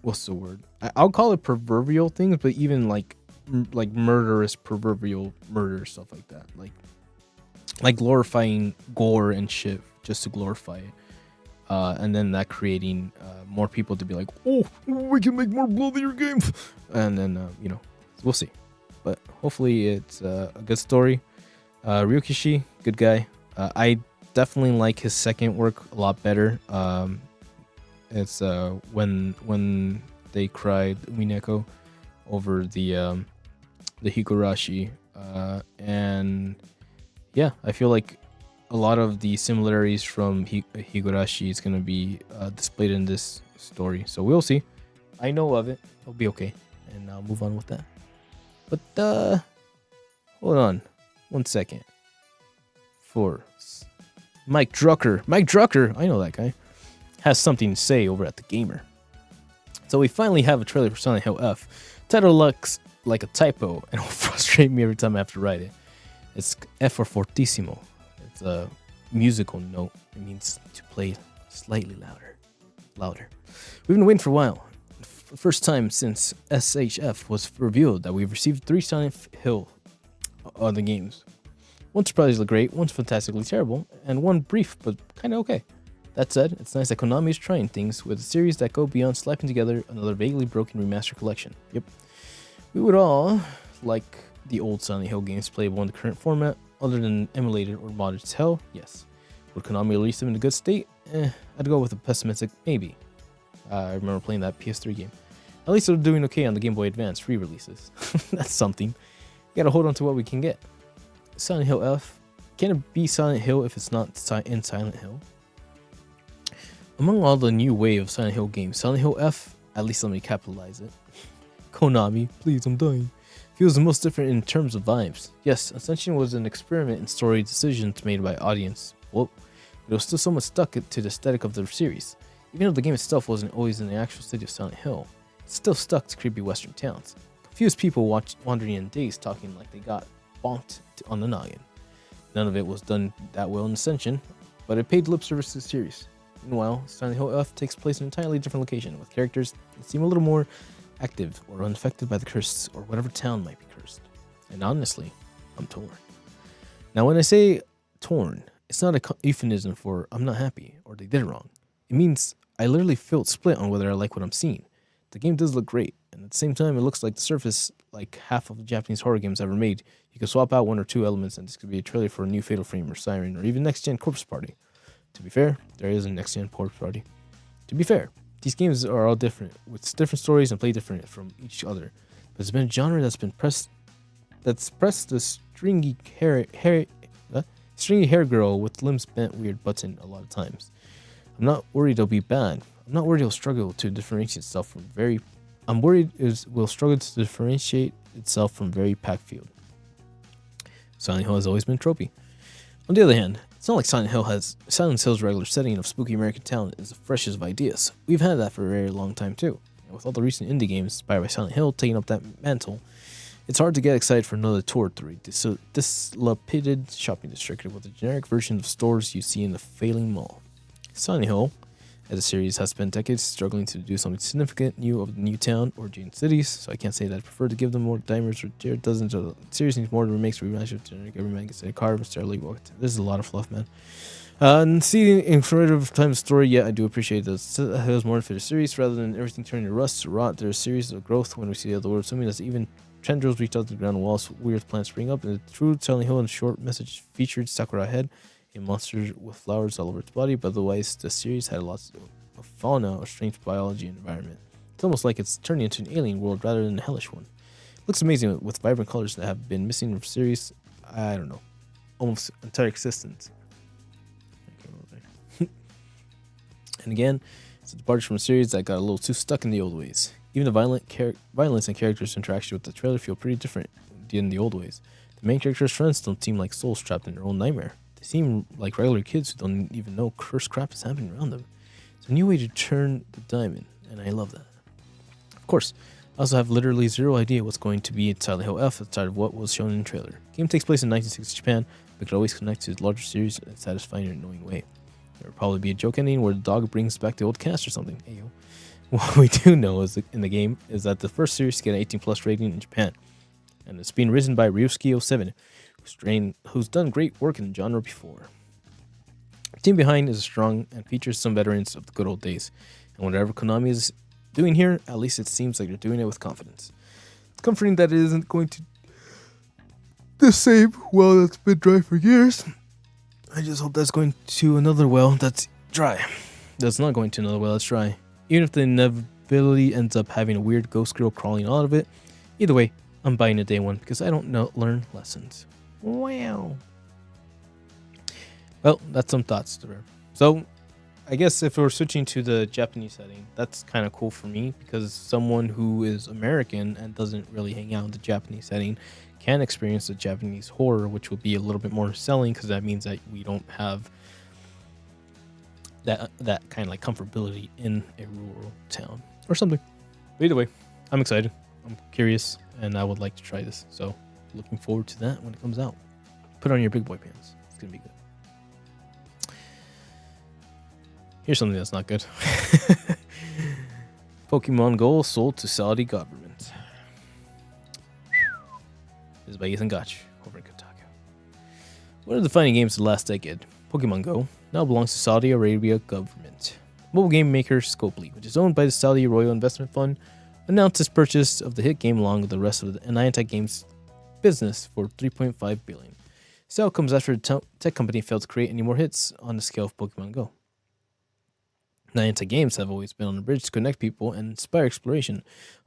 what's the word? I'll call it proverbial things, but even like murderous proverbial murder stuff like that, like glorifying gore and shit just to glorify it, and then that creating more people to be like, oh, we can make more bloodier games, and then we'll see. But hopefully it's a good story. Ryukishi, good guy. I definitely like his second work a lot better. It's when they cried Mineko over the Higurashi, and yeah, I feel like a lot of the similarities from Higurashi is gonna be displayed in this story. So we'll see. I know of it. It'll be okay, and I'll move on with that. But hold on, 1 second. For Mike Drucker, I know that guy, has something to say over at The Gamer. So we finally have a trailer for Silent Hill F. Title looks like a typo and will frustrate me every time I have to write it. It's F for fortissimo. It's a musical note. It means to play slightly louder. We've been waiting for a while. The first time since SHF was revealed that we've received 3 Silent Hill other games. One surprisingly great, one's fantastically terrible, and one brief but kind of okay. That said, it's nice that Konami is trying things with a series that go beyond slapping together another vaguely broken remaster collection. Yep. We would all like the old Silent Hill games playable in the current format, other than emulated or modded as hell, yes. Would Konami release them in a good state? I'd go with a pessimistic maybe. I remember playing that PS3 game. At least they're doing okay on the Game Boy Advance re-releases. That's something. You gotta hold on to what we can get. Silent Hill F. Can it be Silent Hill if it's not in Silent Hill? Among all the new wave of Silent Hill games, Silent Hill F, at least let me capitalize it. Konami, please, I'm dying. Feels the most different in terms of vibes. Yes, Ascension was an experiment in story decisions made by audience. Well, it was still somewhat stuck to the aesthetic of the series. Even though the game itself wasn't always in the actual city of Silent Hill, it's still stuck to creepy western towns. Confused people wandering in days talking like they got bonked on the noggin. None of it was done that well in Ascension, but it paid lip service to the series. Meanwhile, Silent Hill F takes place in an entirely different location, with characters that seem a little more active or unaffected by the curse or whatever town might be cursed. And honestly, I'm torn. Now, when I say torn, it's not a euphemism for I'm not happy or they did it wrong. It means I literally felt split on whether I like what I'm seeing. The game does look great, and at the same time, it looks like the surface like half of the Japanese horror games ever made. You could swap out 1 or 2 elements, and this could be a trailer for a new Fatal Frame or Siren, or even Next Gen Corpse Party. To be fair, there is a Next Gen Corpse Party. To be fair, these games are all different, with different stories and play different from each other. But it's been a genre that's pressed the stringy hair girl with limbs bent weird button a lot of times. I'm not worried it'll be bad. I'm not worried it'll struggle to differentiate itself from very. I'm worried it will struggle to differentiate itself from very packed field. Silent Hill has always been tropey. On the other hand, it's not like Silent Hill's regular setting of spooky American town is the freshest of ideas. We've had that for a very long time too. And with all the recent indie games inspired by Silent Hill taking up that mantle, it's hard to get excited for another toward dilapidated shopping district with a generic version of stores you see in the failing mall. Silent Hill, as a series, has spent decades struggling to do something significant new of the new town or giant cities, so I can't say that I prefer to give them more dimers or dozens of series needs more remakes, reimagined, generic, every man gets a carve, steadily walked. This is a lot of fluff, man. And seeing informative time story, yeah, I do appreciate this. There's more for the series rather than everything turning to rust or rot. There's a series of growth when we see the other world, assuming that even tendrils reach out to the ground walls, weird plants spring up, and the true Silent Hill and short message featured Sakura Head, a monster with flowers all over its body, but otherwise the series had lots of fauna or strange biology and environment. It's almost like it's turning into an alien world rather than a hellish one. Looks amazing with vibrant colors that have been missing from the series, I don't know, almost entire existence. And again, it's a departure from a series that got a little too stuck in the old ways. Even the violence and characters' interaction with the trailer feel pretty different than the old ways. The main character's friends don't seem like souls trapped in their own nightmare. They seem like regular kids who don't even know cursed crap is happening around them. It's a new way to turn the diamond, and I love that. Of course, I also have literally zero idea what's going to be in Silent Hill F outside of what was shown in the trailer. The game takes place in 1960s Japan, but could always connect to the larger series in a satisfying and annoying way. There will probably be a joke ending where the dog brings back the old cast or something. Ayo. What we do know is in the game is that the first series get an 18 plus rating in Japan, and it's being written by BlueSky 07, who's done great work in the genre before. The team behind is strong and features some veterans of the good old days, and whatever Konami is doing here, at least it seems like they're doing it with confidence. It's comforting that it isn't going to the same well that's been dry for years. I just hope that's going to another well that's dry. That's not going to another well that's dry. Even if the inevitability ends up having a weird ghost girl crawling out of it, either way, I'm buying a day one because I don't learn lessons. Wow. Well, that's some thoughts there. So, I guess if we're switching to the Japanese setting, that's kind of cool for me because someone who is American and doesn't really hang out in the Japanese setting can experience the Japanese horror, which will be a little bit more selling because that means that we don't have that kind of like comfortability in a rural town or something. But either way, I'm excited. I'm curious, and I would like to try this. So, looking forward to that when it comes out. Put on your big boy pants. It's gonna be good. Here's something that's not good. Pokemon Go sold to Saudi government. This is by Ethan Gotch over in Kotaku. One of the defining games of the last decade, Pokemon Go, now belongs to Saudi Arabia government. Mobile game maker Scopely, which is owned by the Saudi Royal Investment Fund, announced its purchase of the hit game along with the rest of the Niantic Games business for $3.5 billion. Sale comes after the tech company failed to create any more hits on the scale of Pokemon Go. Niantic Games have always been on the bridge to connect people and inspire exploration.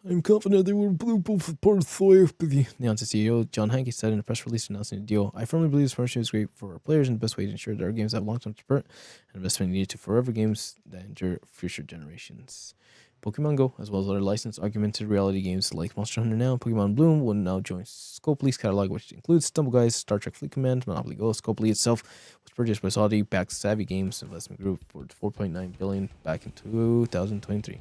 I'm confident they will blue both portfolio. The Niantic CEO John Hankey said in a press release announcing the deal. I firmly believe this partnership is great for our players and the best way to ensure that our games have long-term support and investment needed to forever games that endure future generations. Pokemon Go, as well as other licensed augmented reality games like Monster Hunter Now and Pokemon Bloom, will now join Scopely's catalog, which includes Stumble Guys, Star Trek Fleet Command, Monopoly Go. Scopely itself was purchased by Saudi-backed Savvy Games investment group for $4.9 billion back in 2023.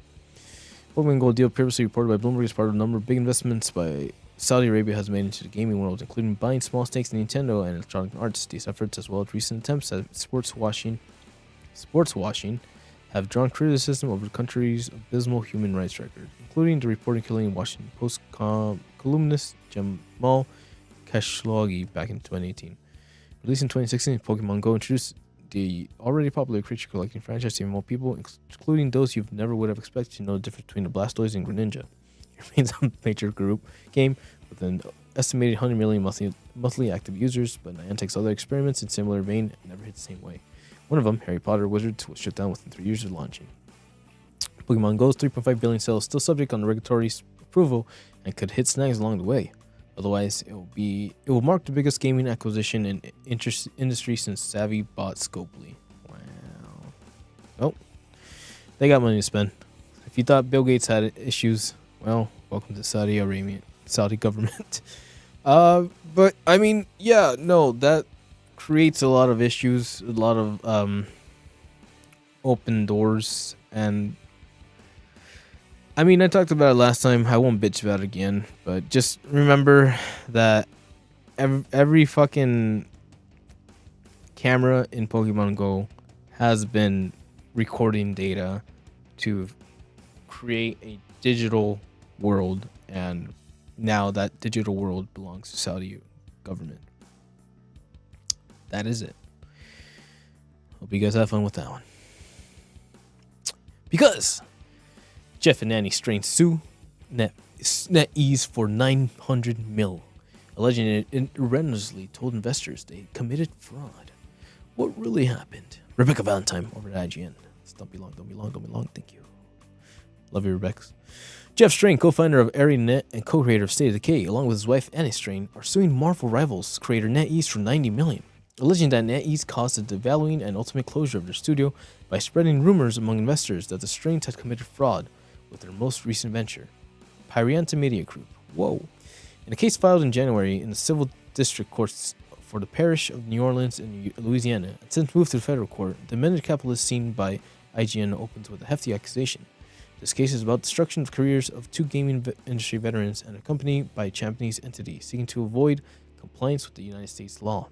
Pokemon Go deal previously reported by Bloomberg as part of a number of big investments by Saudi Arabia has made into the gaming world, including buying small stakes in Nintendo and Electronic Arts. These efforts, as well as recent attempts at sports washing, have drawn criticism over the country's abysmal human rights record, including the reported killing of Washington Post columnist Jamal Khashoggi back in 2018. Released in 2016, Pokemon Go introduced the already popular creature collecting franchise to more people, including those you never would have expected to know the difference between a Blastoise and Greninja. It remains a major group game with an estimated 100 million monthly active users, but Niantic's other experiments in similar vein never hit the same way. One of them, Harry Potter Wizards, was shut down within 3 years of launching. Pokemon Go's $3.5 billion sale is still subject on regulatory approval and could hit snags along the way. Otherwise, it will mark the biggest gaming acquisition in industry since Savvy bought Scopely. Wow. Oh, they got money to spend. If you thought Bill Gates had issues, well, welcome to Saudi Arabia, Saudi government. But I mean, yeah, no, that creates a lot of issues, a lot of open doors, and I mean, I talked about it last time. I won't bitch about it again, but just remember that every fucking camera in Pokemon Go has been recording data to create a digital world, and now that digital world belongs to Saudi government. That is it. Hope you guys have fun with that one. Because Jeff and Nanny Strain sue NetEase for $900 million, alleging it erroneously told investors they committed fraud. What really happened? Rebecca Valentine over at IGN. Don't be long. Thank you. Love you, Rebecca. Jeff Strain, co-founder of AreaNet and co-creator of State of Decay, along with his wife Annie Strain, are suing Marvel Rivals creator NetEase for $90 million. Alleging that NetEase caused the devaluing and ultimate closure of their studio by spreading rumors among investors that the Strains had committed fraud with their most recent venture, Pyrianta Media Group. Whoa. In a case filed in January in the civil district courts for the parish of New Orleans in Louisiana, and since moved to the federal court, the amended capitalist seen by IGN opens with a hefty accusation. This case is about destruction of careers of 2 gaming industry veterans and a company by a Japanese entity seeking to avoid compliance with the United States law.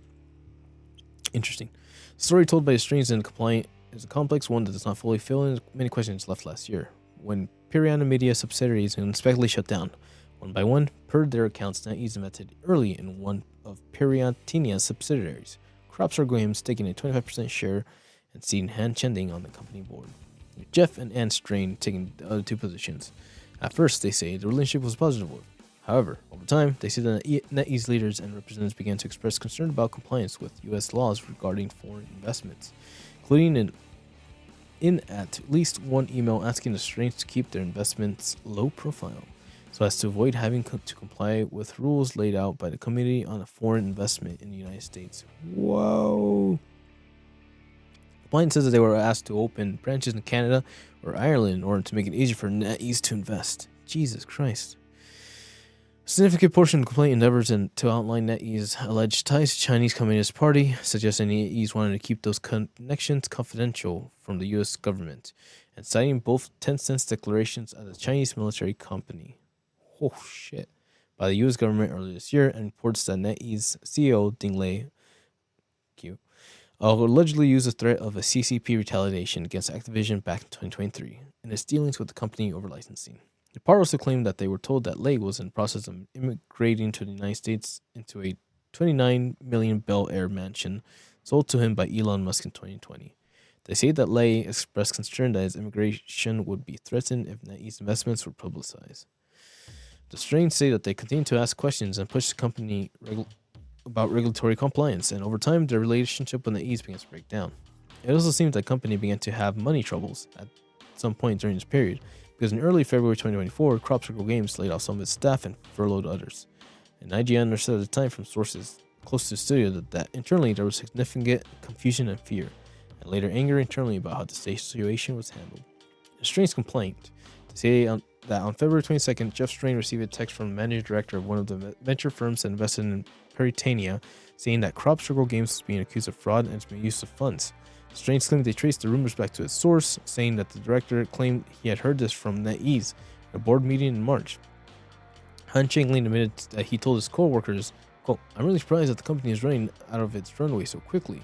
Interesting. The story told by the Strains and the complaint is a complex one that does not fully fill in many questions left last year. when Piranha Media subsidiaries unexpectedly shut down. One by one, per their accounts, NetEase invested early in one of Piratinia's subsidiaries, Cropstar Games taking a 25% share and seeing Han Chending on the company board, with Jeff and Ann Strain taking the other two positions. At first, they say the relationship was positive. However, over time, they say that NetEase leaders and representatives began to express concern about compliance with U.S. laws regarding foreign investments, including in at least one email asking the Strains to keep their investments low profile, so as to avoid having to comply with rules laid out by the Committee on Foreign Investment in the United States. Whoa! Compliance says that they were asked to open branches in Canada or Ireland in order to make it easier for NetEase to invest. Jesus Christ. A significant portion of the complaint endeavors to outline NetEase's alleged ties to Chinese Communist Party, suggesting NetEase wanted to keep those connections confidential from the U.S. government, and citing both Tencent's declarations as a Chinese military company. Oh shit. By the U.S. government earlier this year, and reports that NetEase CEO Ding Lei allegedly used the threat of a CCP retaliation against Activision back in 2023 in its dealings with the company over licensing. The part also claimed that they were told that Lei was in the process of immigrating to the United States into a $29 million Bel Air mansion sold to him by Elon Musk in 2020. They say that Lei expressed concern that his immigration would be threatened if NetEase investments were publicized. The Strains say that they continue to ask questions and push the company about regulatory compliance, and over time, their relationship with NetEase begins to break down. It also seems that the company began to have money troubles at some point during this period, because in early February 2024, Cropstar Games laid off some of its staff and furloughed others. And IGN understood at the time from sources close to the studio that internally there was significant confusion and fear, and later anger internally about how the situation was handled. A Strain's complaint to say that on February 22nd, Jeff Strain received a text from the managing director of one of the venture firms that invested in Piratania, saying that Cropstar Games was being accused of fraud and its misuse of funds. Strains claimed they traced the rumors back to its source, saying that the director claimed he had heard this from NetEase at a board meeting in March. Han Chending admitted that he told his co-workers, quote, "I'm really surprised that the company is running out of its runway so quickly,"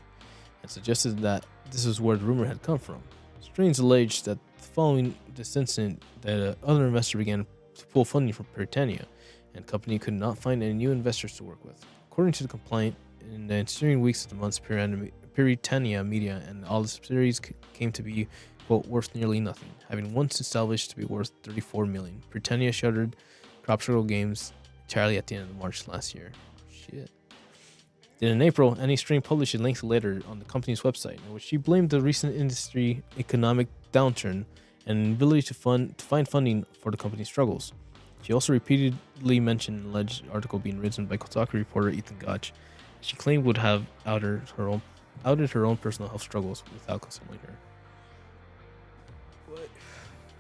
and suggested that this is where the rumor had come from. Strains alleged that following this incident, that other investor began to pull funding from Piratania, and the company could not find any new investors to work with. According to the complaint, in the ensuing weeks of the months, Piratania Media and all the subsidiaries came to be, quote, worth nearly nothing, having once established to be worth $34 million. Piratania shuttered Cropstar Games entirely at the end of March last year. Shit. Then in April, Annie Strain published a lengthy letter on the company's website in which she blamed the recent industry economic downturn and inability to find funding for the company's struggles. She also repeatedly mentioned an alleged article being written by Kotaku reporter Ethan Gotch, she claimed would have outed her own personal health struggles without consulting her. What?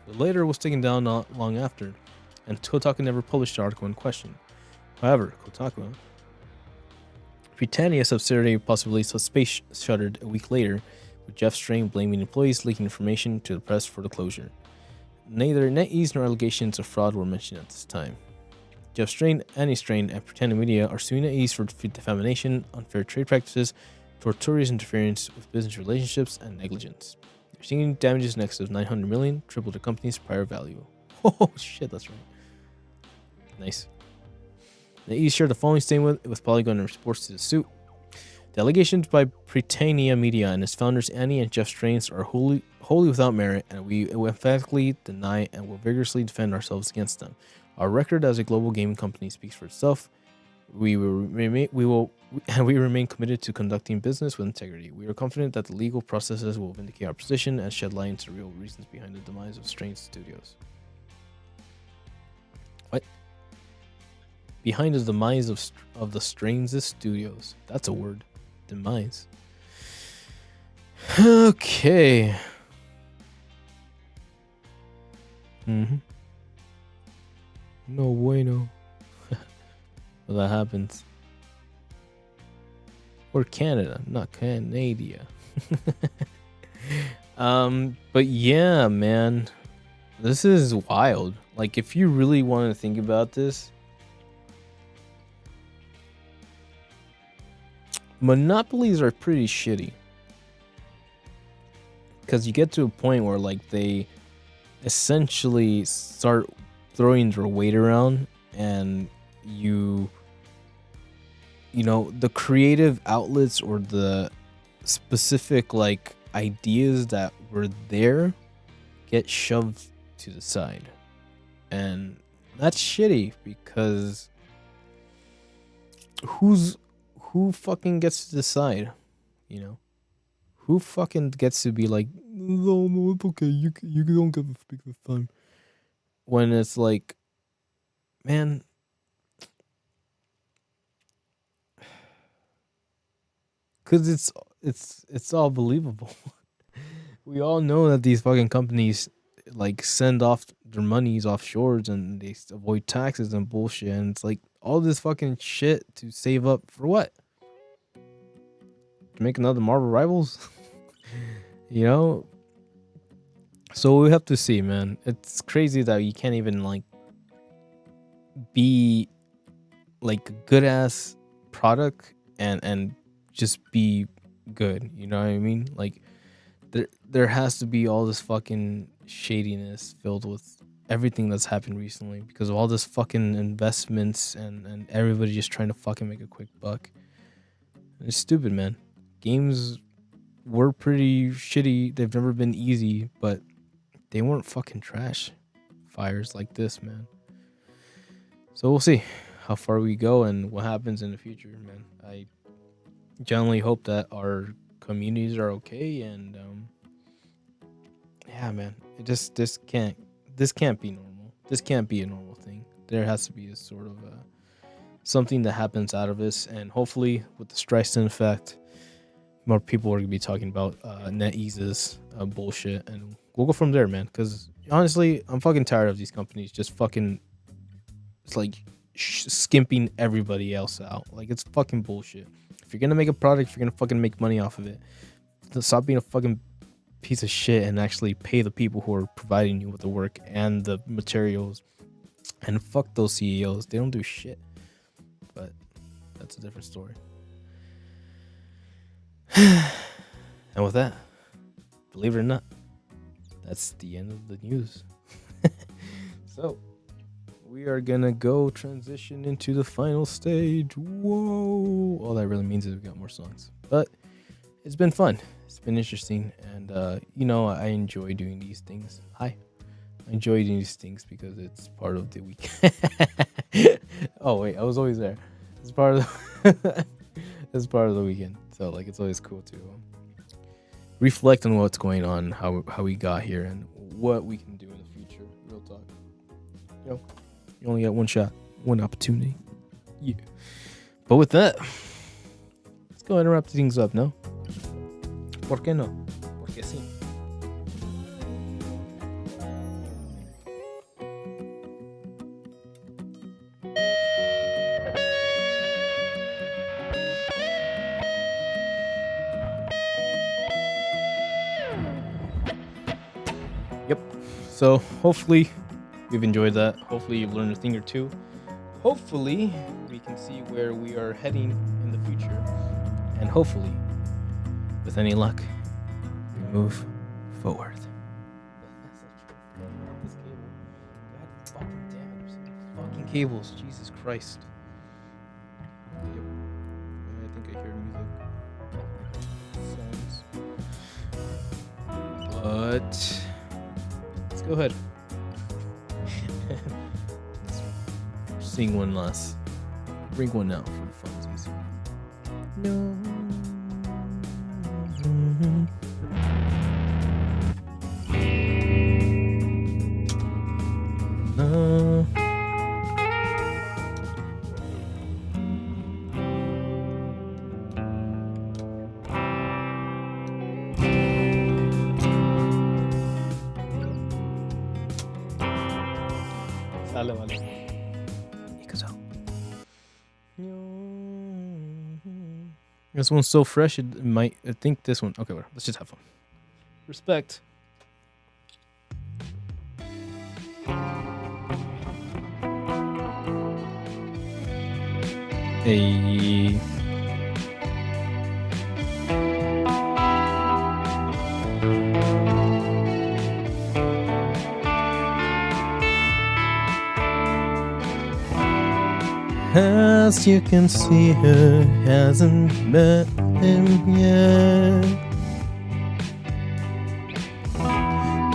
The letter was taken down not long after, and Kotaku never published the article in question. However, Kotaku, Britannia subsidiary possibly space shuttered a week later, with Jeff Strain blaming employees leaking information to the press for the closure. Neither NetEase nor allegations of fraud were mentioned at this time. Jeff Strain, Annie Strain, and Britannia Media are suing NetEase for defamation, unfair trade practices, tortious interference with business relationships, and negligence. They're seeking damages in excess of $900 million, triple the company's prior value. Oh shit, that's right. Nice. NetEase shared the following statement with Polygon in response to the suit. The allegations by Britannia Media and its founders Annie and Jeff Strains are wholly without merit, and we emphatically deny and will vigorously defend ourselves against them. Our record as a global gaming company speaks for itself. We remain committed to conducting business with integrity. We are confident that the legal processes will vindicate our position and shed light into the real reasons behind the demise of Strains Studios. What? Behind the demise of the Strains Studios. That's a word. Demise. Okay. No bueno. Well, that happens. Or Canada, not Canada. But yeah, man. This is wild. Like, if you really want to think about this, monopolies are pretty shitty. Because you get to a point where, like, they essentially start throwing their weight around, and you know, the creative outlets or the specific like ideas that were there get shoved to the side. And that's shitty, because who fucking gets to decide, you know? Who fucking gets to be like, no, it's okay, you don't get to speak this time, when it's like, man, because it's all believable. We all know that these fucking companies like send off their monies offshores and they avoid taxes and bullshit, and it's like all this fucking shit to save up for what? To make another Marvel Rivals? You know? So we have to see, man. It's crazy that you can't even like be like a good ass product and just be good, you know what I mean? Like there has to be all this fucking shadiness filled with everything that's happened recently because of all this fucking investments and everybody just trying to fucking make a quick buck. It's stupid, man. Games were pretty shitty. They've never been easy, but they weren't fucking trash fires like this, man. So we'll see how far we go and what happens in the future, man. I generally hope that our communities are okay, and yeah, man, this can't be normal. This can't be a normal thing. There has to be a sort of something that happens out of this, and hopefully with the Streisand effect, more people are gonna be talking about NetEase's bullshit, and we'll go from there, man. Because honestly, I'm fucking tired of these companies just fucking, it's like skimping everybody else out. Like, it's fucking bullshit. If you're gonna make a product, if you're gonna fucking make money off of it, stop being a fucking piece of shit and actually pay the people who are providing you with the work and the materials. And fuck those CEOs. They don't do shit. But that's a different story. And with that, believe it or not, that's the end of the news. So we are gonna go transition into the final stage. Whoa! All that really means is we got more songs, but it's been fun. It's been interesting, and you know, I enjoy doing these things. Hi, I enjoy doing these things because it's part of the week. Oh wait, I was always there. It's part of the it's part of the weekend. So like, it's always cool to reflect on what's going on, how we got here, and what we can do in the future. Real talk. You know, you only got one shot, one opportunity. Yeah. But with that, let's go ahead and wrap things up, no? ¿Por qué no? Porque sí. Yep. So hopefully you've enjoyed that. Hopefully you've learned a thing or two. Hopefully we can see where we are heading in the future. And hopefully, with any luck, we move forward. This cable. God fucking damn it. There's so many fucking cables. Jesus Christ. Yep. I think I hear music. Sounds. But let's go ahead. Let's sing one last. Bring one out for the funsies. No. No. Sale, vale. This one's so fresh, it might. I think this one. Okay, whatever. Let's just have fun. Respect. Hey. As you can see, her hasn't met him yet.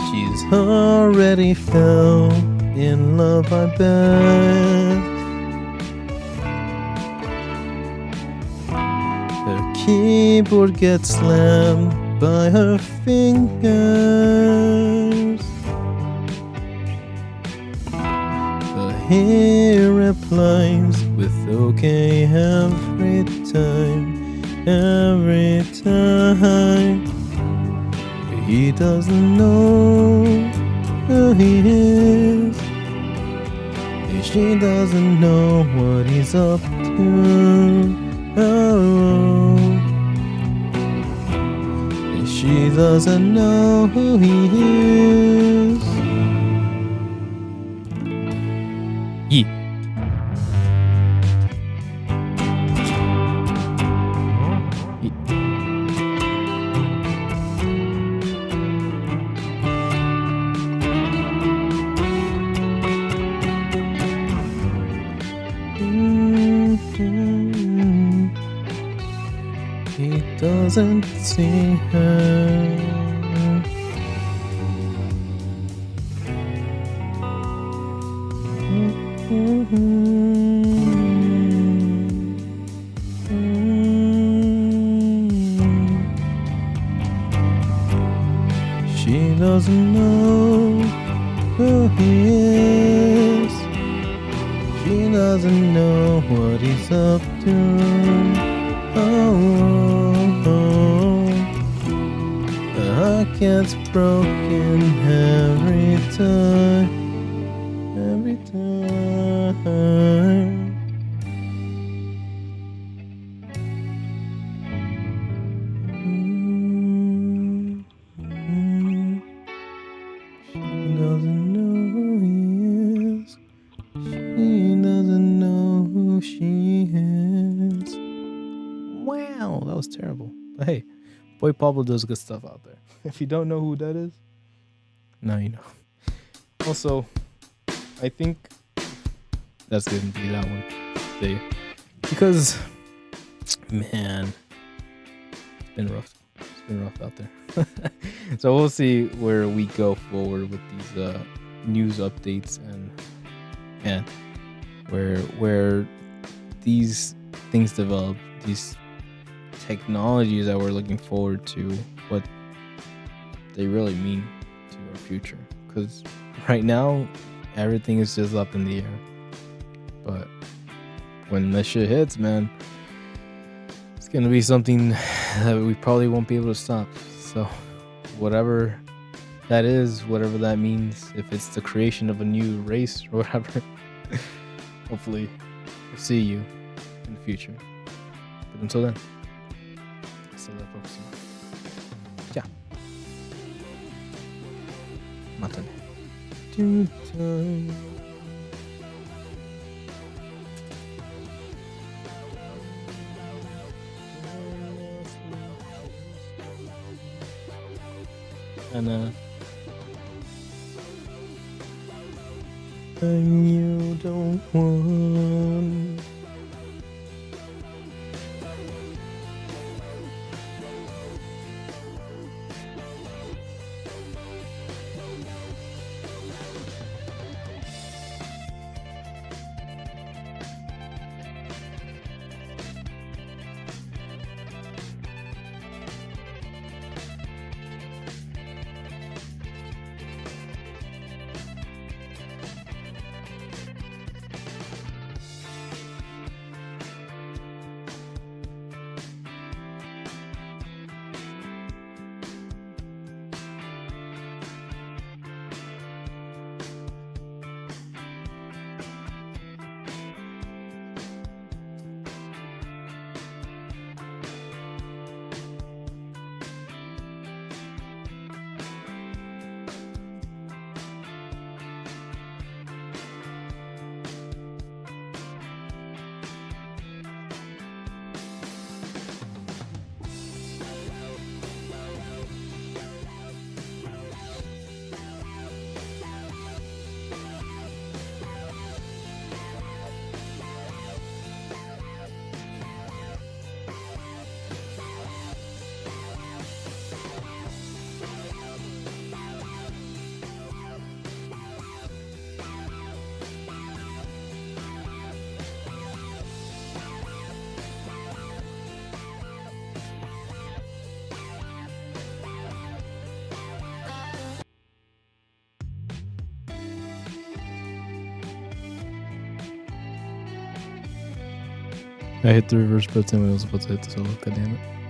She's already fell in love, I bet. Her keyboard gets slammed by her fingers. But he replies with okay every time. He doesn't know who he is. She doesn't know what he's up to. Oh. She doesn't know who he is. Yeah. He doesn't see her. She doesn't know who he is. She doesn't know what he's up to. The heart gets broken every time. She doesn't know who he is. She doesn't know who she is. Wow, that was terrible. But hey, Boy Pablo does good stuff out there. If you don't know who that is, now you know. Also, I think that's gonna be that one today. Because, man, it's been rough. It's been rough out there. So we'll see where we go forward with these news updates and where these things develop, these technologies that we're looking forward to, what they really mean to our future. Because right now, everything is just up in the air. But when this shit hits, man, it's gonna be something that we probably won't be able to stop. So whatever that is, whatever that means, if it's the creation of a new race or whatever, hopefully we'll see you in the future. But until then, hasta la próxima. Ya. Mátane. And you don't want. I hit the reverse button when I was about to hit the solo. God damn it.